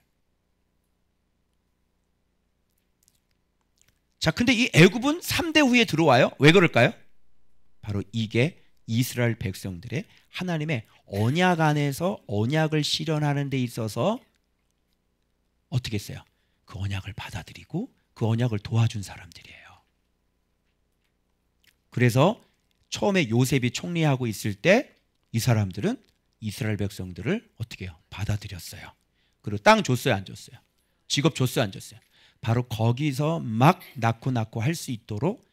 자, 근데 이 애굽은 3대 후에 들어와요. 왜 그럴까요? 바로 이게 이스라엘 백성들의 하나님의 언약 안에서 언약을 실현하는 데 있어서 어떻게 했어요? 그 언약을 받아들이고 그 언약을 도와준 사람들이에요. 그래서 처음에 요셉이 총리하고 있을 때 이 사람들은 이스라엘 백성들을 어떻게 해요? 받아들였어요. 그리고 땅 줬어요, 안 줬어요? 직업 줬어요, 안 줬어요? 바로 거기서 막 낳고 할 수 있도록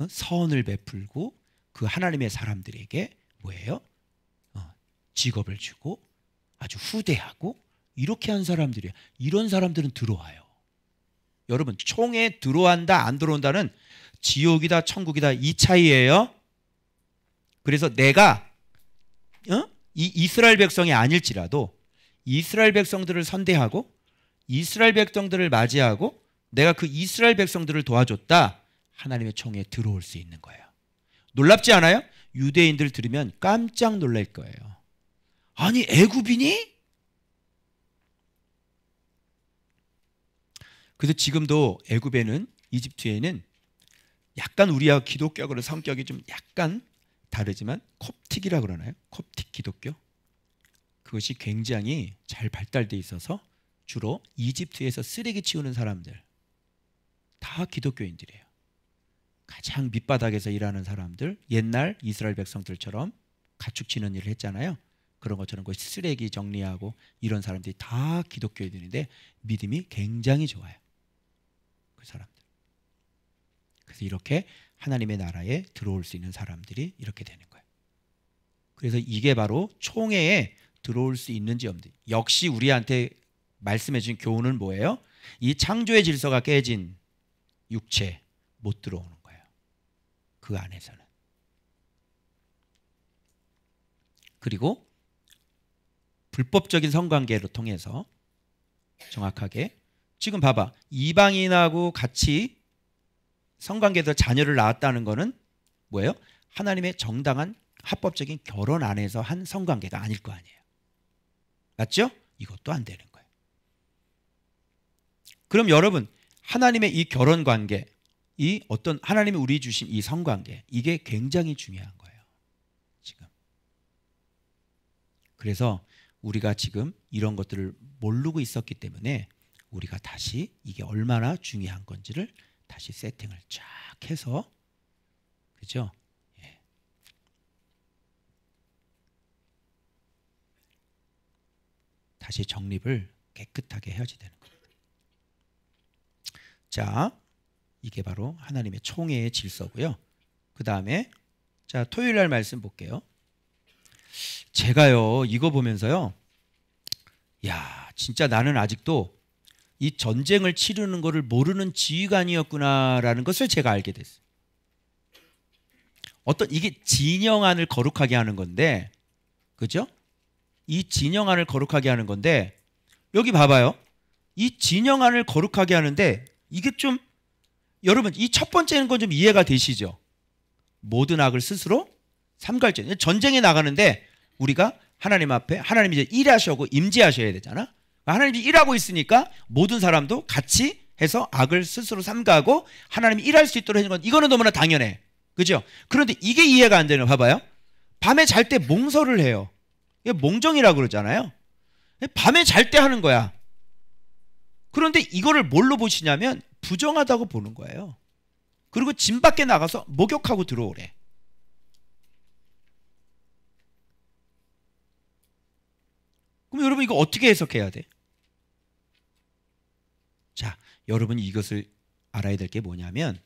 선을 베풀고 그 하나님의 사람들에게 뭐예요? 직업을 주고 아주 후대하고 이렇게 한 사람들이에요. 이런 사람들은 들어와요. 여러분, 총에 들어온다 안 들어온다는 지옥이다 천국이다 이 차이예요. 그래서 내가 이 이스라엘 백성이 아닐지라도 이스라엘 백성들을 선대하고 이스라엘 백성들을 맞이하고 내가 그 이스라엘 백성들을 도와줬다. 하나님의 총에 들어올 수 있는 거예요. 놀랍지 않아요? 유대인들 들으면 깜짝 놀랄 거예요. 아니, 애굽이니? 그래서 지금도 애굽에는, 이집트에는 약간 우리와 기독교하고는 성격이 좀 약간 다르지만 콥틱이라 그러나요? 콥틱 기독교? 그것이 굉장히 잘 발달돼 있어서 주로 이집트에서 쓰레기 치우는 사람들 다 기독교인들이에요. 가장 밑바닥에서 일하는 사람들, 옛날 이스라엘 백성들처럼 가축 치는 일을 했잖아요. 그런 것처럼 그 쓰레기 정리하고 이런 사람들이 다 기독교인들인데 믿음이 굉장히 좋아요. 그 사람들. 그래서 이렇게 하나님의 나라에 들어올 수 있는 사람들이 이렇게 되는 거예요. 그래서 이게 바로 총회에 들어올 수 있는지 없는지. 역시 우리한테 말씀해 주신 교훈은 뭐예요? 이 창조의 질서가 깨진 육체 못 들어오는 거예요. 그 안에서는. 그리고 불법적인 성관계를 통해서 정확하게 지금 봐봐. 이방인하고 같이 성관계에서 자녀를 낳았다는 거는 뭐예요? 하나님의 정당한 합법적인 결혼 안에서 한 성관계가 아닐 거 아니에요. 맞죠? 이것도 안 되는 거예요. 그럼 여러분, 하나님의 이 결혼 관계, 이 어떤 하나님이 우리 주신 이 성관계, 이게 굉장히 중요한 거예요. 지금. 그래서 우리가 지금 이런 것들을 모르고 있었기 때문에 우리가 다시 이게 얼마나 중요한 건지를 다시 세팅을 쫙 해서, 그죠? 예. 다시 정립을 깨끗하게 해야지 되는 거예요. 자, 이게 바로 하나님의 총회의 질서고요. 그 다음에 자, 토요일 날 말씀 볼게요. 제가요 이거 보면서요, 야, 진짜 나는 아직도 이 전쟁을 치르는 거를 모르는 지휘관이었구나라는 것을 제가 알게 됐어요. 어떤 이게 진영안을 거룩하게 하는 건데, 그죠? 이 진영안을 거룩하게 하는 건데, 여기 봐봐요. 이 진영안을 거룩하게 하는데 이게 좀, 여러분 이 첫 번째는 건 좀 이해가 되시죠? 모든 악을 스스로 삼갈죄. 전쟁에 나가는데 우리가 하나님 앞에, 하나님이 이제 일하시고 임재하셔야 되잖아. 하나님이 일하고 있으니까 모든 사람도 같이 해서 악을 스스로 삼가하고 하나님이 일할 수 있도록 해주는 건, 이거는 너무나 당연해. 그죠? 그런데 이게 이해가 안 되는, 봐봐요. 밤에 잘 때 몽설을 해요. 이게 몽정이라고 그러잖아요. 밤에 잘 때 하는 거야. 그런데 이거를 뭘로 보시냐면 부정하다고 보는 거예요. 그리고 진 밖에 나가서 목욕하고 들어오래. 그럼 여러분 이거 어떻게 해석해야 돼? 자, 여러분이 이것을 알아야 될 게 뭐냐면,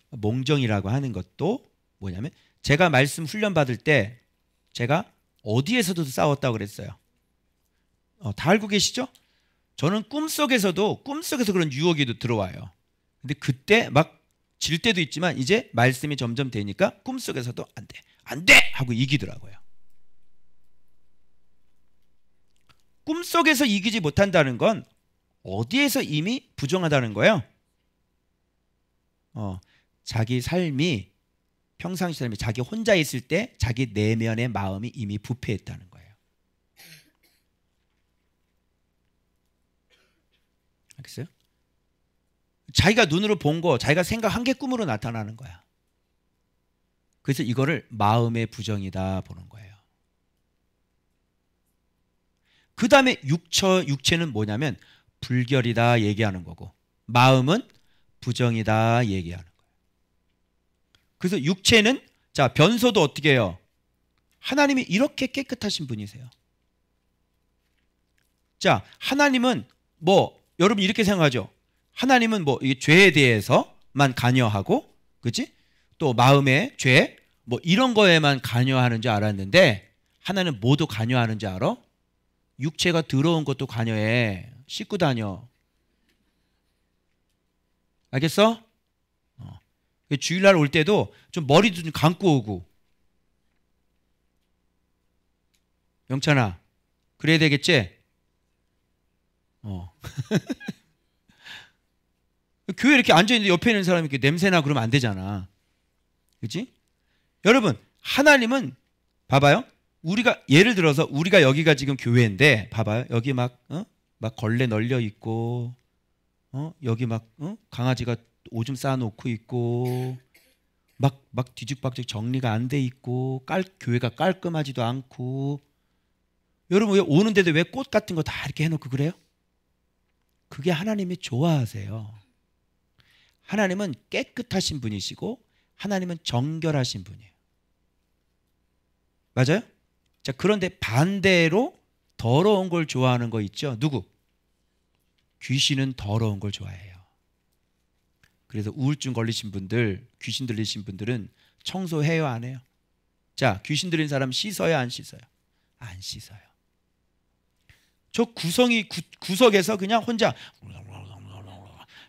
몽정이라고 하는 것도 뭐냐면, 제가 말씀 훈련 받을 때 제가 어디에서도 싸웠다고 그랬어요. 다 알고 계시죠? 저는 꿈속에서 그런 유혹이 들어와요. 근데 그때 막 질 때도 있지만 이제 말씀이 점점 되니까 꿈속에서도 안 돼 하고 이기더라고요. 꿈속에서 이기지 못한다는 건 어디에서 이미 부정하다는 거예요. 자기 삶이, 평상시 삶이 자기 혼자 있을 때 자기 내면의 마음이 이미 부패했다는 거예요. 알겠어요? 자기가 눈으로 본 거, 자기가 생각한 게 꿈으로 나타나는 거야. 그래서 이거를 마음의 부정이다 보는 거예요. 그 다음에 육체는 뭐냐면 불결이다 얘기하는 거고, 마음은 부정이다 얘기하는 거예요. 그래서 육체는, 자, 변소도 어떻게 해요? 하나님이 이렇게 깨끗하신 분이세요. 자, 하나님은 뭐, 여러분 이렇게 생각하죠? 하나님은 뭐 이 죄에 대해서만 관여하고, 그렇지? 또 마음의 죄, 뭐 이런 거에만 관여하는 줄 알았는데, 하나는 뭐도 관여하는 줄 알아? 육체가 더러운 것도 관여해. 씻고 다녀. 알겠어? 주일날 올 때도 좀 머리도 좀 감고 오고. 영찬아, 그래야 되겠지? 교회 이렇게 앉아있는데 옆에 있는 사람이 이렇게 냄새나 그러면 안 되잖아. 그렇지? 여러분, 하나님은 봐봐요. 우리가 예를 들어서 우리가 여기가 지금 교회인데, 봐봐요. 여기 막 걸레 널려 있고, 여기 막 강아지가 오줌 쌓아놓고 있고, 막 뒤죽박죽 정리가 안 돼 있고, 교회가 깔끔하지도 않고. 여러분 왜 오는데도 왜 꽃 같은 거 다 이렇게 해놓고 그래요? 그게 하나님이 좋아하세요. 하나님은 깨끗하신 분이시고 하나님은 정결하신 분이에요. 맞아요? 자, 그런데 반대로 더러운 걸 좋아하는 거 있죠? 누구? 귀신은 더러운 걸 좋아해요. 그래서 우울증 걸리신 분들, 귀신 들리신 분들은 청소해요, 안 해요? 자, 귀신 들린 사람 씻어요, 안 씻어요? 안 씻어요. 저 구석에서 그냥 혼자,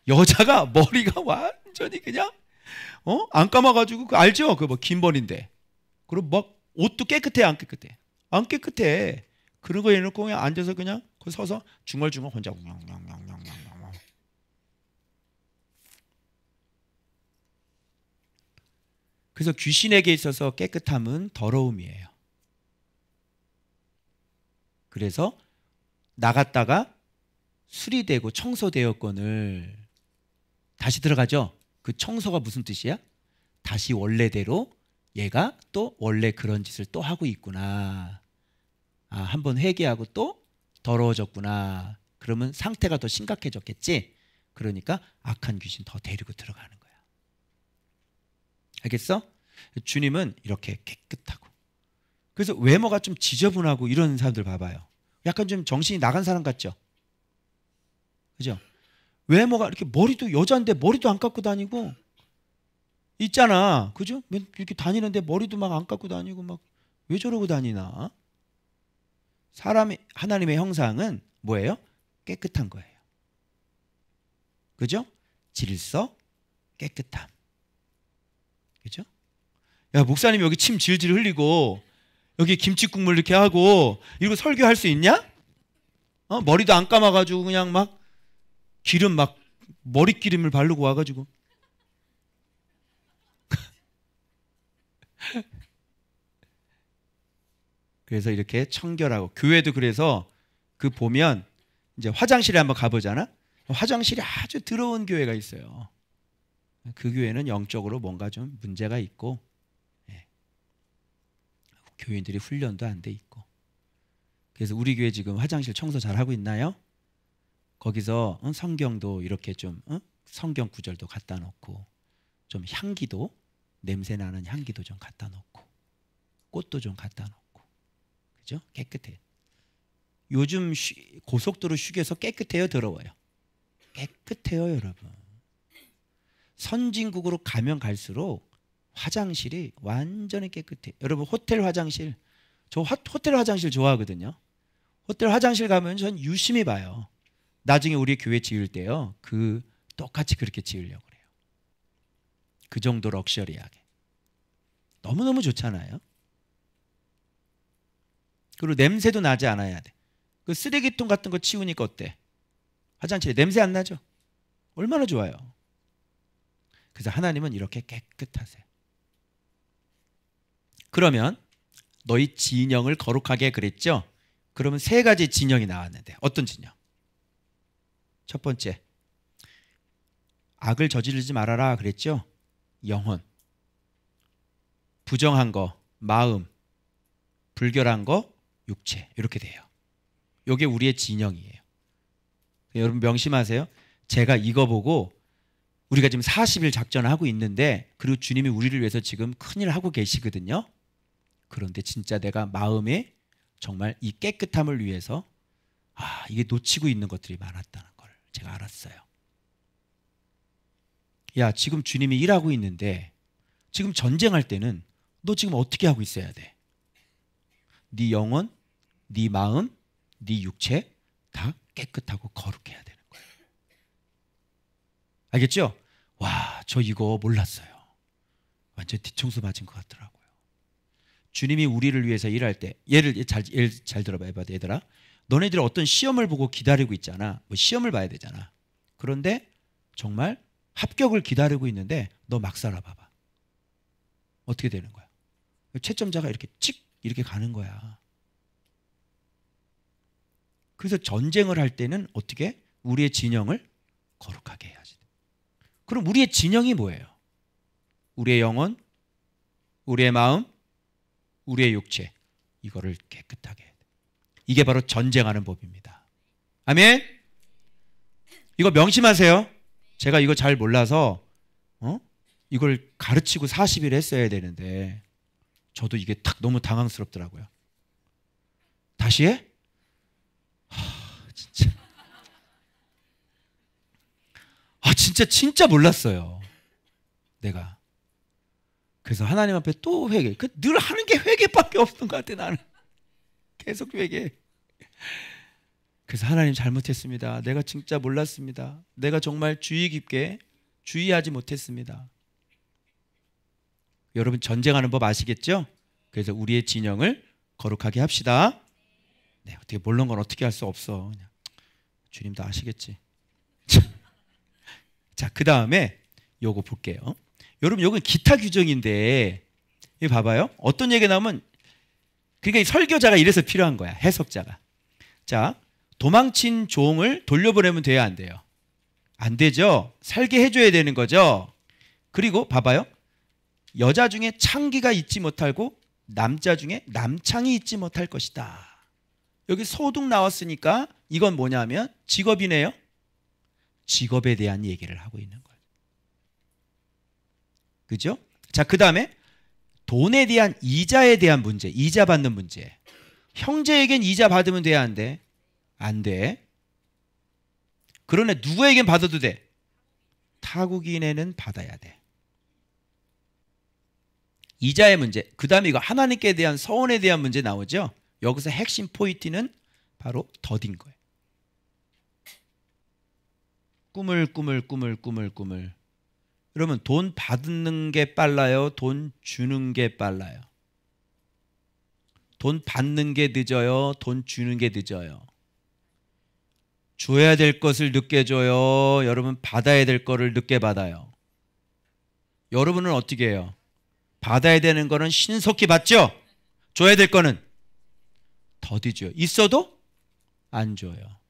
여자가 머리가 완전히 그냥 안 감아가지고, 알죠? 그 뭐 긴 머리인데, 그리고 막 옷도 깨끗해, 안 깨끗해? 안 깨끗해. 그런 거 해놓고 그냥 앉아서 그냥 서서 중얼중얼 혼자 그래서 귀신에게 있어서 깨끗함은 더러움이에요. 그래서 나갔다가 수리되고 청소되었건을 다시 들어가죠. 그 청소가 무슨 뜻이야? 다시 원래대로 얘가 또 원래 그런 짓을 또 하고 있구나. 한번 회개하고 또 더러워졌구나. 그러면 상태가 더 심각해졌겠지. 그러니까 악한 귀신 더 데리고 들어가는 거야. 알겠어? 주님은 이렇게 깨끗하고. 그래서 외모가 좀 지저분하고 이런 사람들 봐봐요. 약간 좀 정신이 나간 사람 같죠? 그죠? 외모가 이렇게 머리도 여자인데 머리도 안 깎고 다니고 있잖아. 그죠? 이렇게 다니는데 머리도 막 안 깎고 다니고 막 왜 저러고 다니나? 사람이 하나님의 형상은 뭐예요? 깨끗한 거예요. 그죠? 질서, 깨끗함. 그죠? 야, 목사님 여기 침 질질 흘리고 여기 김치국물 이렇게 하고 이거 설교할 수 있냐? 머리도 안 감아가지고 그냥 막 기름 막 머리기름을 바르고 와가지고 그래서 이렇게 청결하고 교회도 그래서 그 보면 이제 화장실에 한번 가보잖아. 화장실이 아주 더러운 교회가 있어요. 그 교회는 영적으로 뭔가 좀 문제가 있고 교인들이 훈련도 안 돼 있고. 그래서 우리 교회 지금 화장실 청소 잘 하고 있나요? 거기서 성경도 이렇게 좀 성경 구절도 갖다 놓고 좀 향기도 냄새 나는 향기도 좀 갖다 놓고 꽃도 좀 갖다 놓고 그죠? 깨끗해. 요즘 고속도로 휴게소 깨끗해요, 더러워요? 깨끗해요, 여러분. 선진국으로 가면 갈수록 화장실이 완전히 깨끗해. 여러분 호텔 화장실, 저 호텔 화장실 좋아하거든요. 호텔 화장실 가면 전 유심히 봐요. 나중에 우리 교회 지을 때요, 그 똑같이 그렇게 지으려고 그래요. 그 정도 럭셔리하게. 너무너무 좋잖아요. 그리고 냄새도 나지 않아야 돼. 그 쓰레기통 같은 거 치우니까 어때? 화장실에 냄새 안 나죠? 얼마나 좋아요. 그래서 하나님은 이렇게 깨끗하세요. 그러면 너희 진영을 거룩하게 그랬죠? 그러면 세 가지 진영이 나왔는데 어떤 진영? 첫 번째, 악을 저지르지 말아라 그랬죠? 영혼. 부정한 거, 마음. 불결한 거, 육체. 이렇게 돼요. 이게 우리의 진영이에요. 여러분 명심하세요. 제가 이거 보고 우리가 지금 40일 작전을 하고 있는데 그리고 주님이 우리를 위해서 지금 큰일 하고 계시거든요. 그런데 진짜 내가 마음에 정말 이 깨끗함을 위해서 이게 놓치고 있는 것들이 많았다는 걸 제가 알았어요. 야, 지금 주님이 일하고 있는데 지금 전쟁할 때는 너 지금 어떻게 하고 있어야 돼? 네 영혼, 네 마음, 네 육체 다 깨끗하고 거룩해야 되는 거예요. 알겠죠? 와, 저 이거 몰랐어요. 완전 뒤통수 맞은 것 같더라고요. 주님이 우리를 위해서 일할 때 예를 잘 들어봐. 얘들아, 너네들이 어떤 시험을 보고 기다리고 있잖아. 뭐 시험을 봐야 되잖아. 그런데 정말 합격을 기다리고 있는데 너 막 살아봐봐. 어떻게 되는 거야? 채점자가 이렇게 찍 이렇게 가는 거야. 그래서 전쟁을 할 때는 어떻게? 우리의 진영을 거룩하게 해야지. 그럼 우리의 진영이 뭐예요? 우리의 영혼, 우리의 마음, 우리의 육체. 이거를 깨끗하게 해야 돼. 이게 바로 전쟁하는 법입니다. 아멘? 이거 명심하세요. 제가 이거 잘 몰라서 이걸 가르치고 40일 했어야 되는데 저도 이게 탁 너무 당황스럽더라고요. 다시 해? 진짜 몰랐어요. 내가. 그래서 하나님 앞에 또 회개. 늘 하는 게 회개밖에 없는 것 같아, 나는. 계속 회개. 그래서 하나님 잘못했습니다. 내가 진짜 몰랐습니다. 내가 정말 주의 깊게 주의하지 못했습니다. 여러분 전쟁하는 법 아시겠죠? 그래서 우리의 진영을 거룩하게 합시다. 네, 어떻게 모르는 건 어떻게 할 수 없어. 그냥. 주님도 아시겠지. 자, 그 다음에 요거 볼게요. 여러분, 요건 기타 규정인데 이거 봐봐요. 어떤 얘기가 나오면 그러니까 설교자가 이래서 필요한 거야. 해석자가. 자, 도망친 종을 돌려보내면 돼야 안 돼요? 안 되죠. 살게 해줘야 되는 거죠. 그리고 봐봐요. 여자 중에 창기가 있지 못하고 남자 중에 남창이 있지 못할 것이다. 여기 소득 나왔으니까 이건 뭐냐면 직업이네요. 직업에 대한 얘기를 하고 있는 거예요. 그죠? 자, 그 다음에 돈에 대한 이자에 대한 문제, 이자 받는 문제. 형제에겐 이자 받으면 돼야 안 돼? 안 돼. 그러네, 누구에겐 받아도 돼? 타국인에는 받아야 돼. 이자의 문제. 그 다음에 이거 하나님께 대한 서원에 대한 문제 나오죠. 여기서 핵심 포인트는 바로 더딘 거예요. 꿈을. 그러면 돈 받는 게 빨라요? 돈 주는 게 빨라요? 돈 받는 게 늦어요? 돈 주는 게 늦어요? 줘야 될 것을 늦게 줘요? 여러분 받아야 될 거를 늦게 받아요? 여러분은 어떻게 해요? 받아야 되는 거는 신속히 받죠? 줘야 될 거는 더디줘요. 있어도 안 줘요.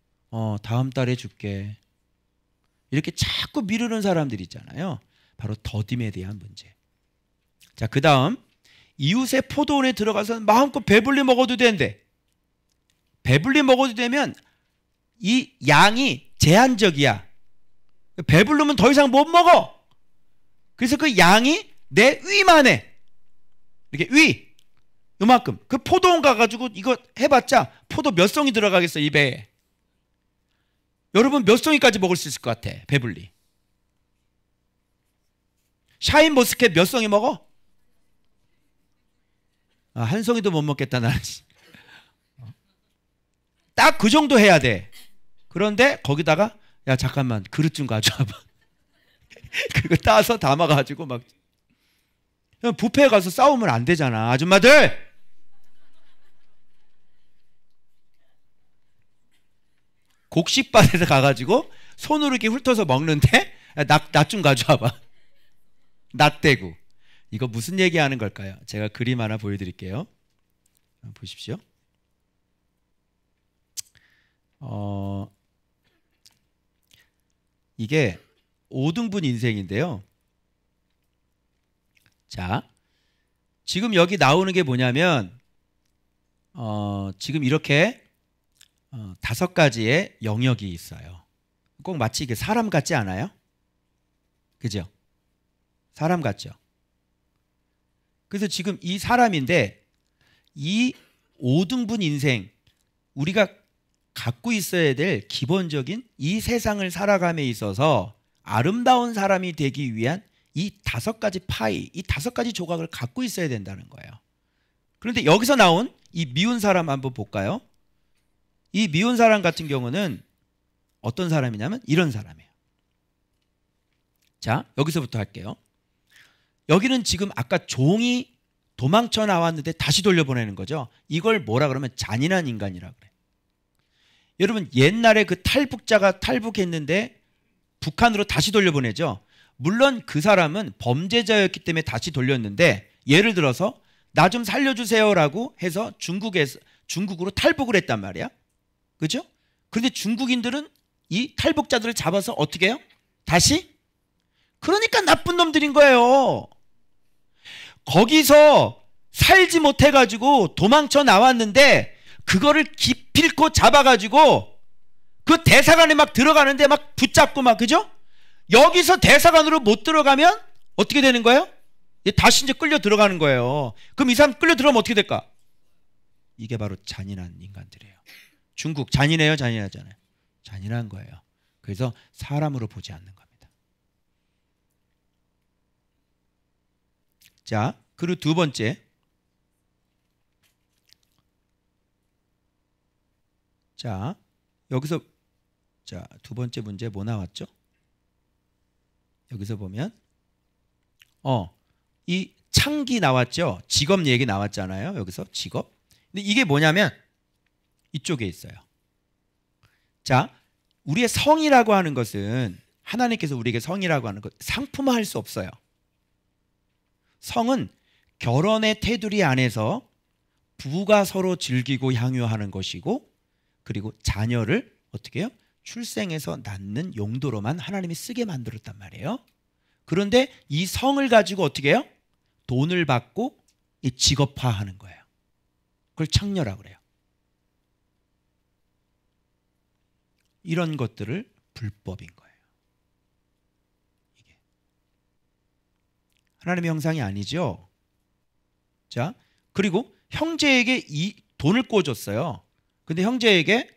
다음 달에 줄게. 이렇게 자꾸 미루는 사람들 있잖아요. 바로 더딤에 대한 문제. 자, 그 다음 이웃의 포도원에 들어가서 마음껏 배불리 먹어도 되는데, 배불리 먹어도 되면 이 양이 제한적이야. 배부르면 더 이상 못 먹어. 그래서 그 양이 내 위만 해. 이렇게 위 요만큼. 그 포도원 가가지고 이거 해봤자 포도 몇 송이 들어가겠어 이 배에. 여러분 몇 송이까지 먹을 수 있을 것 같아? 배불리. 샤인머스켓 몇 송이 먹어? 한 송이도 못 먹겠다 나는. 딱 그 정도 해야 돼. 그런데 거기다가 야 잠깐만 그릇 좀 가져와봐. 그거 따서 담아가지고 막. 뷔페에 가서 싸우면 안 되잖아 아줌마들. 곡식밭에서 가가지고 손으로 이렇게 훑어서 먹는데 낫 좀 가져와봐. 낫대구. 이거 무슨 얘기하는 걸까요? 제가 그림 하나 보여드릴게요. 보십시오. 이게 5등분 인생인데요. 자, 지금 여기 나오는 게 뭐냐면 지금 이렇게 5가지의 영역이 있어요. 꼭 마치 이게 사람 같지 않아요? 그죠? 사람 같죠? 그래서 지금 이 사람인데 이 5등분 인생, 우리가 갖고 있어야 될 기본적인 이 세상을 살아감에 있어서 아름다운 사람이 되기 위한 이 5가지 파이, 이 5가지 조각을 갖고 있어야 된다는 거예요. 그런데 여기서 나온 이 미운 사람 한번 볼까요? 이 미운 사람 같은 경우는 어떤 사람이냐면 이런 사람이에요. 자, 여기서부터 할게요. 여기는 지금 아까 종이 도망쳐 나왔는데 다시 돌려보내는 거죠. 이걸 뭐라 그러면 잔인한 인간이라고 그래요. 여러분 옛날에 그 탈북자가 탈북했는데 북한으로 다시 돌려보내죠. 물론 그 사람은 범죄자였기 때문에 다시 돌렸는데, 예를 들어서 나 좀 살려주세요라고 해서 중국으로 탈북을 했단 말이야. 그죠? 그런데 중국인들은 이 탈북자들을 잡아서 어떻게 해요? 다시? 그러니까 나쁜 놈들인 거예요. 거기서 살지 못해가지고 도망쳐 나왔는데 그거를 기필코 잡아가지고 그 대사관에 막 들어가는데 막 붙잡고 막, 그죠? 여기서 대사관으로 못 들어가면 어떻게 되는 거예요? 다시 이제 끌려 들어가는 거예요. 그럼 이 사람 끌려 들어가면 어떻게 될까? 이게 바로 잔인한 인간들이에요. 중국 잔인해요, 잔인하잖아요. 잔인한 거예요. 그래서 사람으로 보지 않는 겁니다. 자, 그리고 두 번째. 자, 여기서 자, 두 번째 문제 뭐 나왔죠? 여기서 보면 이 창기 나왔죠? 직업 얘기 나왔잖아요. 여기서 직업. 근데 이게 뭐냐면 이쪽에 있어요. 자, 우리의 성이라고 하는 것은, 하나님께서 우리에게 성이라고 하는 것 상품화할 수 없어요. 성은 결혼의 테두리 안에서 부부가 서로 즐기고 향유하는 것이고, 그리고 자녀를 어떻게 해요? 출생해서 낳는 용도로만 하나님이 쓰게 만들었단 말이에요. 그런데 이 성을 가지고 어떻게 해요? 돈을 받고 이 직업화하는 거예요. 그걸 창녀라고 그래요. 이런 것들을 불법인 거예요. 이게 하나님의 형상이 아니죠. 자, 그리고 형제에게 이 돈을 꿔줬어요. 근데 형제에게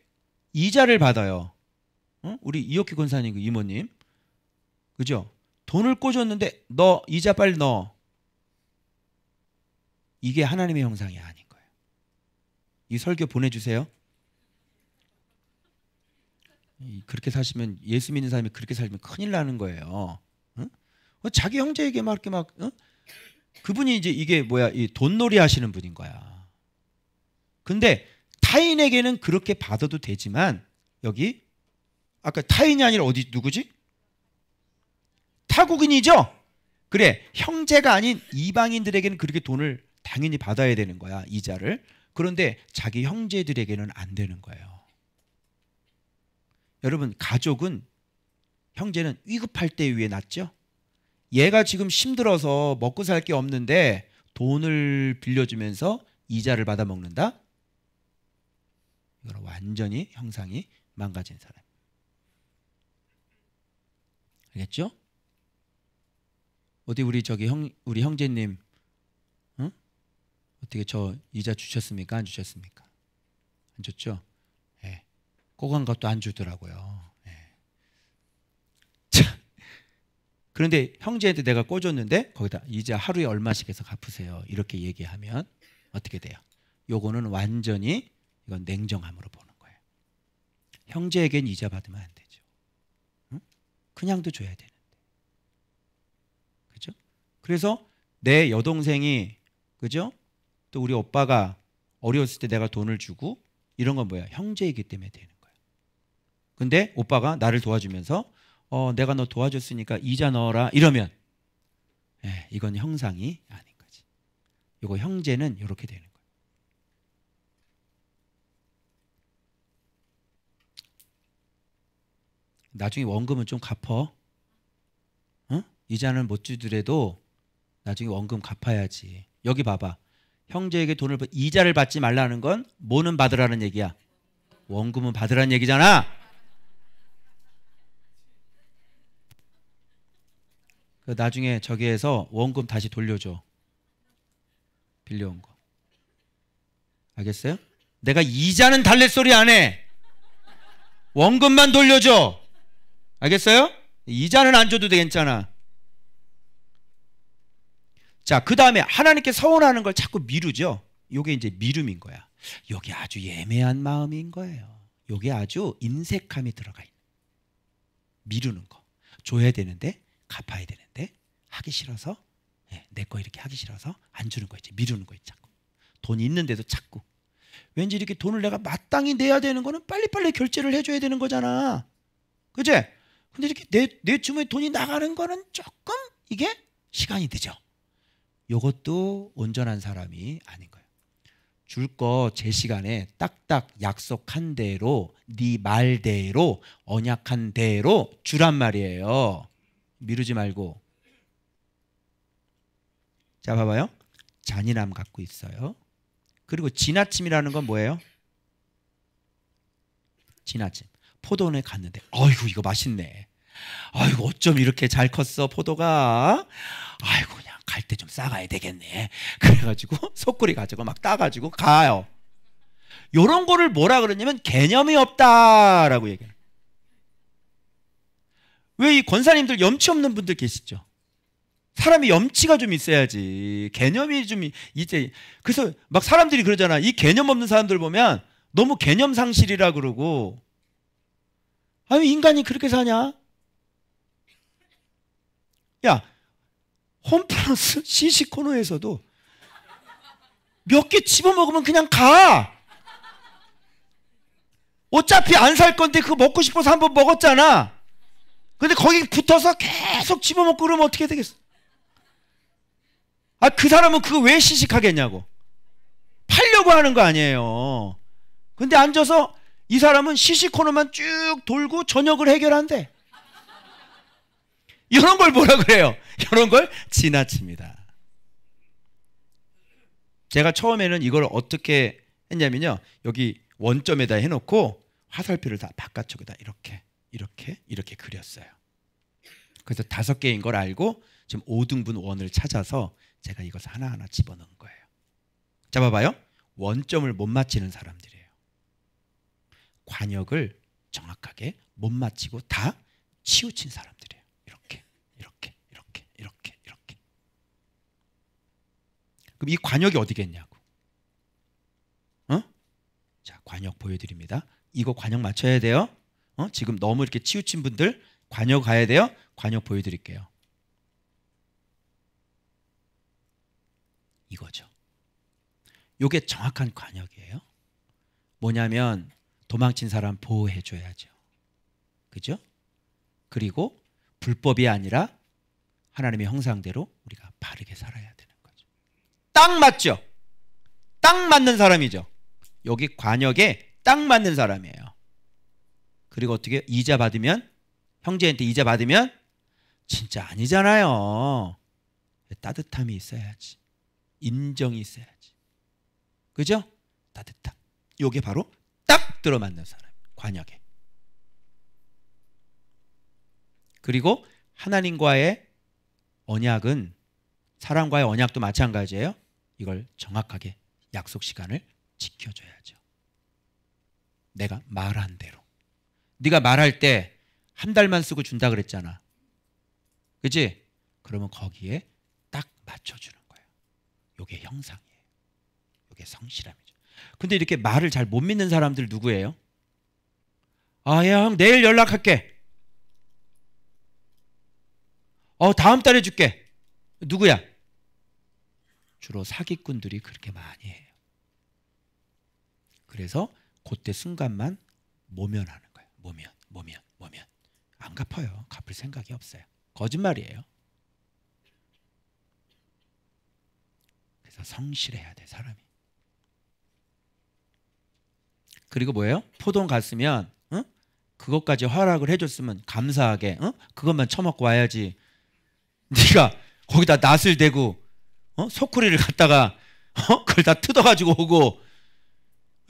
이자를 받아요. 우리 이옥희 권사님 그 이모님, 그죠? 돈을 꿔줬는데 너 이자 빨리 넣어. 이게 하나님의 형상이 아닌 거예요. 이 설교 보내주세요. 그렇게 사시면, 예수 믿는 사람이 그렇게 살면 큰일 나는 거예요. 응? 자기 형제에게 막 이렇게 막, 그분이 이제 이게 뭐야, 이 돈놀이 하시는 분인 거야. 근데 타인에게는 그렇게 받아도 되지만, 여기 아까 타인이 아니라 어디 누구지? 타국인이죠? 그래, 형제가 아닌 이방인들에게는 그렇게 돈을 당연히 받아야 되는 거야, 이자를. 그런데 자기 형제들에게는 안 되는 거예요. 여러분, 가족은, 형제는 위급할 때 위에 낫죠? 얘가 지금 힘들어서 먹고 살 게 없는데 돈을 빌려주면서 이자를 받아 먹는다? 이거는 완전히 형상이 망가진 사람. 알겠죠? 어디 우리 저기 우리 형제님, 어떻게 저 이자 주셨습니까? 안 주셨습니까? 안 줬죠? 예. 꼬간 것도 안 주더라고요. 예. 자, 그런데 형제한테 내가 꿔줬는데 거기다 이자 하루에 얼마씩 해서 갚으세요. 이렇게 얘기하면 어떻게 돼요? 요거는 완전히 이건 냉정함으로 보는 거예요. 형제에겐 이자 받으면 안 되죠. 그냥도 줘야 되는데. 그죠? 그래서 내 여동생이, 그죠? 또 우리 오빠가 어려웠을 때 내가 돈을 주고 이런 건 뭐야? 형제이기 때문에 되는 거야. 근데 오빠가 나를 도와주면서 내가 너 도와줬으니까 이자 넣어라 이러면, 이건 형상이 아닌 거지. 이거 형제는 이렇게 되는 거야. 나중에 원금은 좀 갚어. 이자는 못 주더라도 나중에 원금 갚아야지. 여기 봐봐. 형제에게 돈을 이자를 받지 말라는 건 뭐는 받으라는 얘기야? 원금은 받으라는 얘기잖아. 나중에 저기에서 원금 다시 돌려줘. 빌려온 거. 알겠어요? 내가 이자는 달랠 소리 안 해. 원금만 돌려줘. 알겠어요? 이자는 안 줘도 괜찮아. 자, 그 다음에 하나님께 서운하는 걸 자꾸 미루죠. 요게 이제 미룸인 거야. 요게 아주 예매한 마음인 거예요. 요게 아주 인색함이 들어가 있는, 미루는 거. 줘야 되는데, 갚아야 되는데 하기 싫어서, 내 거 이렇게 하기 싫어서 안 주는 거 있지. 미루는 거 있지. 자꾸 돈 있는데도 자꾸. 왠지 이렇게 돈을 내가 마땅히 내야 되는 거는 빨리빨리 결제를 해줘야 되는 거잖아. 그치? 근데 이렇게 내 주머니에 돈이 나가는 거는 조금 이게 시간이 늦어. 이것도 온전한 사람이 아닌 거예요. 줄 거 제 시간에 딱딱 약속한 대로, 네 말대로, 언약한 대로 주란 말이에요. 미루지 말고. 자, 봐봐요. 잔인함 갖고 있어요. 그리고 지나침이라는 건 뭐예요? 지나침. 포도원에 갔는데, 어이구 이거 맛있네. 아이고 어쩜 이렇게 잘 컸어 포도가. 아이고 그냥 갈 때 좀 싸가야 되겠네. 그래가지고 속구리 가지고 막 따가지고 가요. 요런 거를 뭐라 그러냐면 개념이 없다라고 얘기해요. 왜 이 권사님들 염치 없는 분들 계시죠? 사람이 염치가 좀 있어야지. 개념이 좀 이제. 그래서 막 사람들이 그러잖아. 이 개념 없는 사람들 보면 너무 개념 상실이라 그러고. 아니 인간이 그렇게 사냐? 야, 홈플러스 CC 코너에서도 몇 개 집어먹으면 그냥 가. 어차피 안 살 건데 그거 먹고 싶어서 한번 먹었잖아. 근데 거기 붙어서 계속 집어먹고 그러면 어떻게 되겠어? 아, 그 사람은 그거 왜 시식하겠냐고. 팔려고 하는 거 아니에요. 근데 앉아서 이 사람은 시식 코너만 쭉 돌고 저녁을 해결한대. 이런 걸 뭐라 그래요? 이런 걸 지나칩니다. 제가 처음에는 이걸 어떻게 했냐면요, 여기 원점에다 해놓고 화살표를 다 바깥쪽에다 이렇게 그렸어요. 그래서 5개인 걸 알고 지금 5등분 원을 찾아서 제가 이것을 하나하나 집어넣은 거예요. 자, 봐봐요. 원점을 못 맞히는 사람들이에요. 관역을 정확하게 못 맞히고 다 치우친 사람들이에요. 이렇게. 그럼 이 관역이 어디겠냐고. 자, 관역 보여드립니다. 이거 관역 맞춰야 돼요. 지금 너무 이렇게 치우친 분들 관역 가야 돼요. 관역 보여드릴게요. 이거죠. 이게 정확한 관역이에요. 뭐냐면 도망친 사람 보호해줘야죠. 그죠? 그리고 불법이 아니라 하나님의 형상대로 우리가 바르게 살아야 되는 거죠. 딱 맞죠? 딱 맞는 사람이죠. 여기 관역에 딱 맞는 사람이에요. 그리고 어떻게 이자 받으면, 형제한테 이자 받으면 진짜 아니잖아요. 따뜻함이 있어야지. 인정이 있어야지. 그죠? 따뜻함. 요게 바로 딱 들어맞는 사람. 관역에. 그리고 하나님과의 언약은, 사람과의 언약도 마찬가지예요. 이걸 정확하게 약속 시간을 지켜줘야죠. 내가 말한 대로. 네가 말할 때 한 달만 쓰고 준다 그랬잖아. 그치? 그러면 거기에 딱 맞춰주는 거예요. 이게 형상이에요. 이게 성실함이죠. 근데 이렇게 말을 잘 못 믿는 사람들 누구예요? 아, 야, 형 내일 연락할게. 다음 달에 줄게. 누구야? 주로 사기꾼들이 그렇게 많이 해요. 그래서 그때 순간만 모면하는 거예요. 모면. 안 갚아요. 갚을 생각이 없어요. 거짓말이에요. 그래서 성실해야 돼, 사람이. 그리고 뭐예요? 포동 갔으면 그것까지 허락을 해줬으면 감사하게 그것만 처먹고 와야지. 네가 거기다 낫을 대고 소쿠리를 갖다가 그걸 다 뜯어가지고 오고.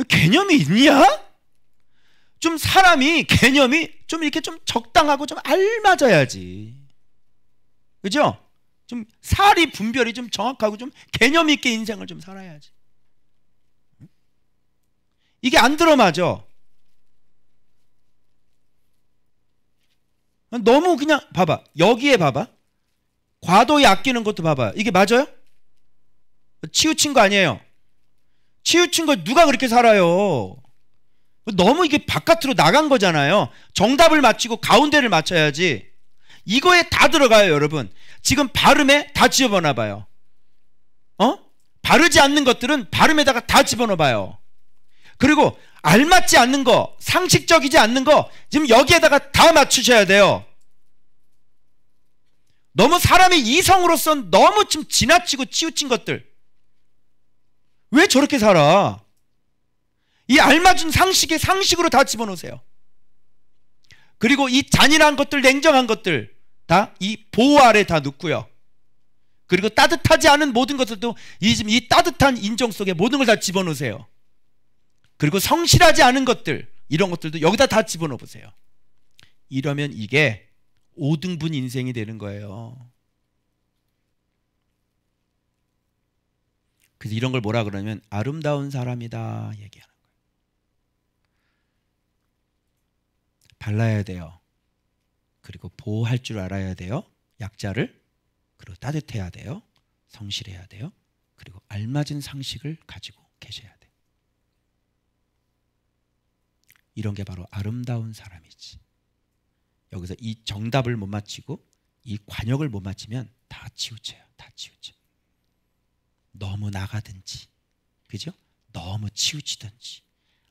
개념이 있냐? 좀 사람이 개념이 좀 이렇게 좀 적당하고 좀 알맞아야지. 그죠? 좀 사리 분별이 좀 정확하고 좀 개념 있게 인생을 좀 살아야지. 이게 안 들어맞아. 너무 그냥 봐봐. 여기에 봐봐. 과도히 아끼는 것도 봐봐요. 이게 맞아요? 치우친 거 아니에요. 치우친 거 누가 그렇게 살아요? 너무 이게 바깥으로 나간 거잖아요. 정답을 맞히고 가운데를 맞춰야지. 이거에 다 들어가요, 여러분. 지금 발음에 다 집어넣어 봐요. 바르지 않는 것들은 발음에다가 다 집어넣어 봐요. 그리고 알맞지 않는 거, 상식적이지 않는 거 지금 여기에다가 다 맞추셔야 돼요. 너무 사람의 이성으로선 너무 좀 지나치고 치우친 것들. 왜 저렇게 살아? 이 알맞은 상식에 상식으로 다 집어넣으세요. 그리고 이 잔인한 것들, 냉정한 것들 다 이 보호 아래 다 넣고요. 그리고 따뜻하지 않은 모든 것들도 이 따뜻한 인정 속에 모든 걸 다 집어넣으세요. 그리고 성실하지 않은 것들, 이런 것들도 여기다 다 집어넣어 보세요. 이러면 이게 5등분 인생이 되는 거예요. 그래서 이런 걸 뭐라 그러냐면 아름다운 사람이다 얘기하는 거예요. 발라야 돼요. 그리고 보호할 줄 알아야 돼요. 약자를. 그리고 따뜻해야 돼요. 성실해야 돼요. 그리고 알맞은 상식을 가지고 계셔야 돼요. 이런 게 바로 아름다운 사람이지. 여기서 이 정답을 못 맞히고 이 관역을 못 맞히면 다 치우쳐요. 다 치우쳐. 너무 나가든지, 그죠? 너무 치우치든지,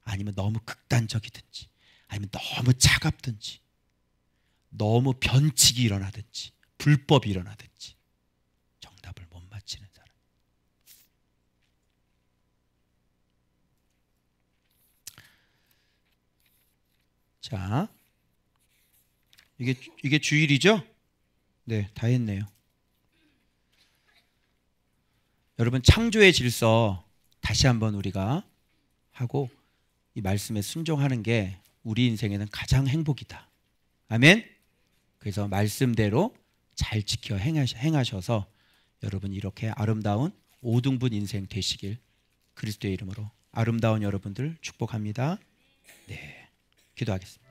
아니면 너무 극단적이든지, 아니면 너무 차갑든지, 너무 변칙이 일어나든지, 불법이 일어나든지 정답을 못 맞히는 사람. 자, 이게 주일이죠? 네, 다 했네요. 여러분, 창조의 질서 다시 한번 우리가 하고 이 말씀에 순종하는 게 우리 인생에는 가장 행복이다. 아멘. 그래서 말씀대로 잘 지켜 행하셔서 여러분 이렇게 아름다운 5등분 인생 되시길 그리스도의 이름으로 아름다운 여러분들 축복합니다. 네, 기도하겠습니다.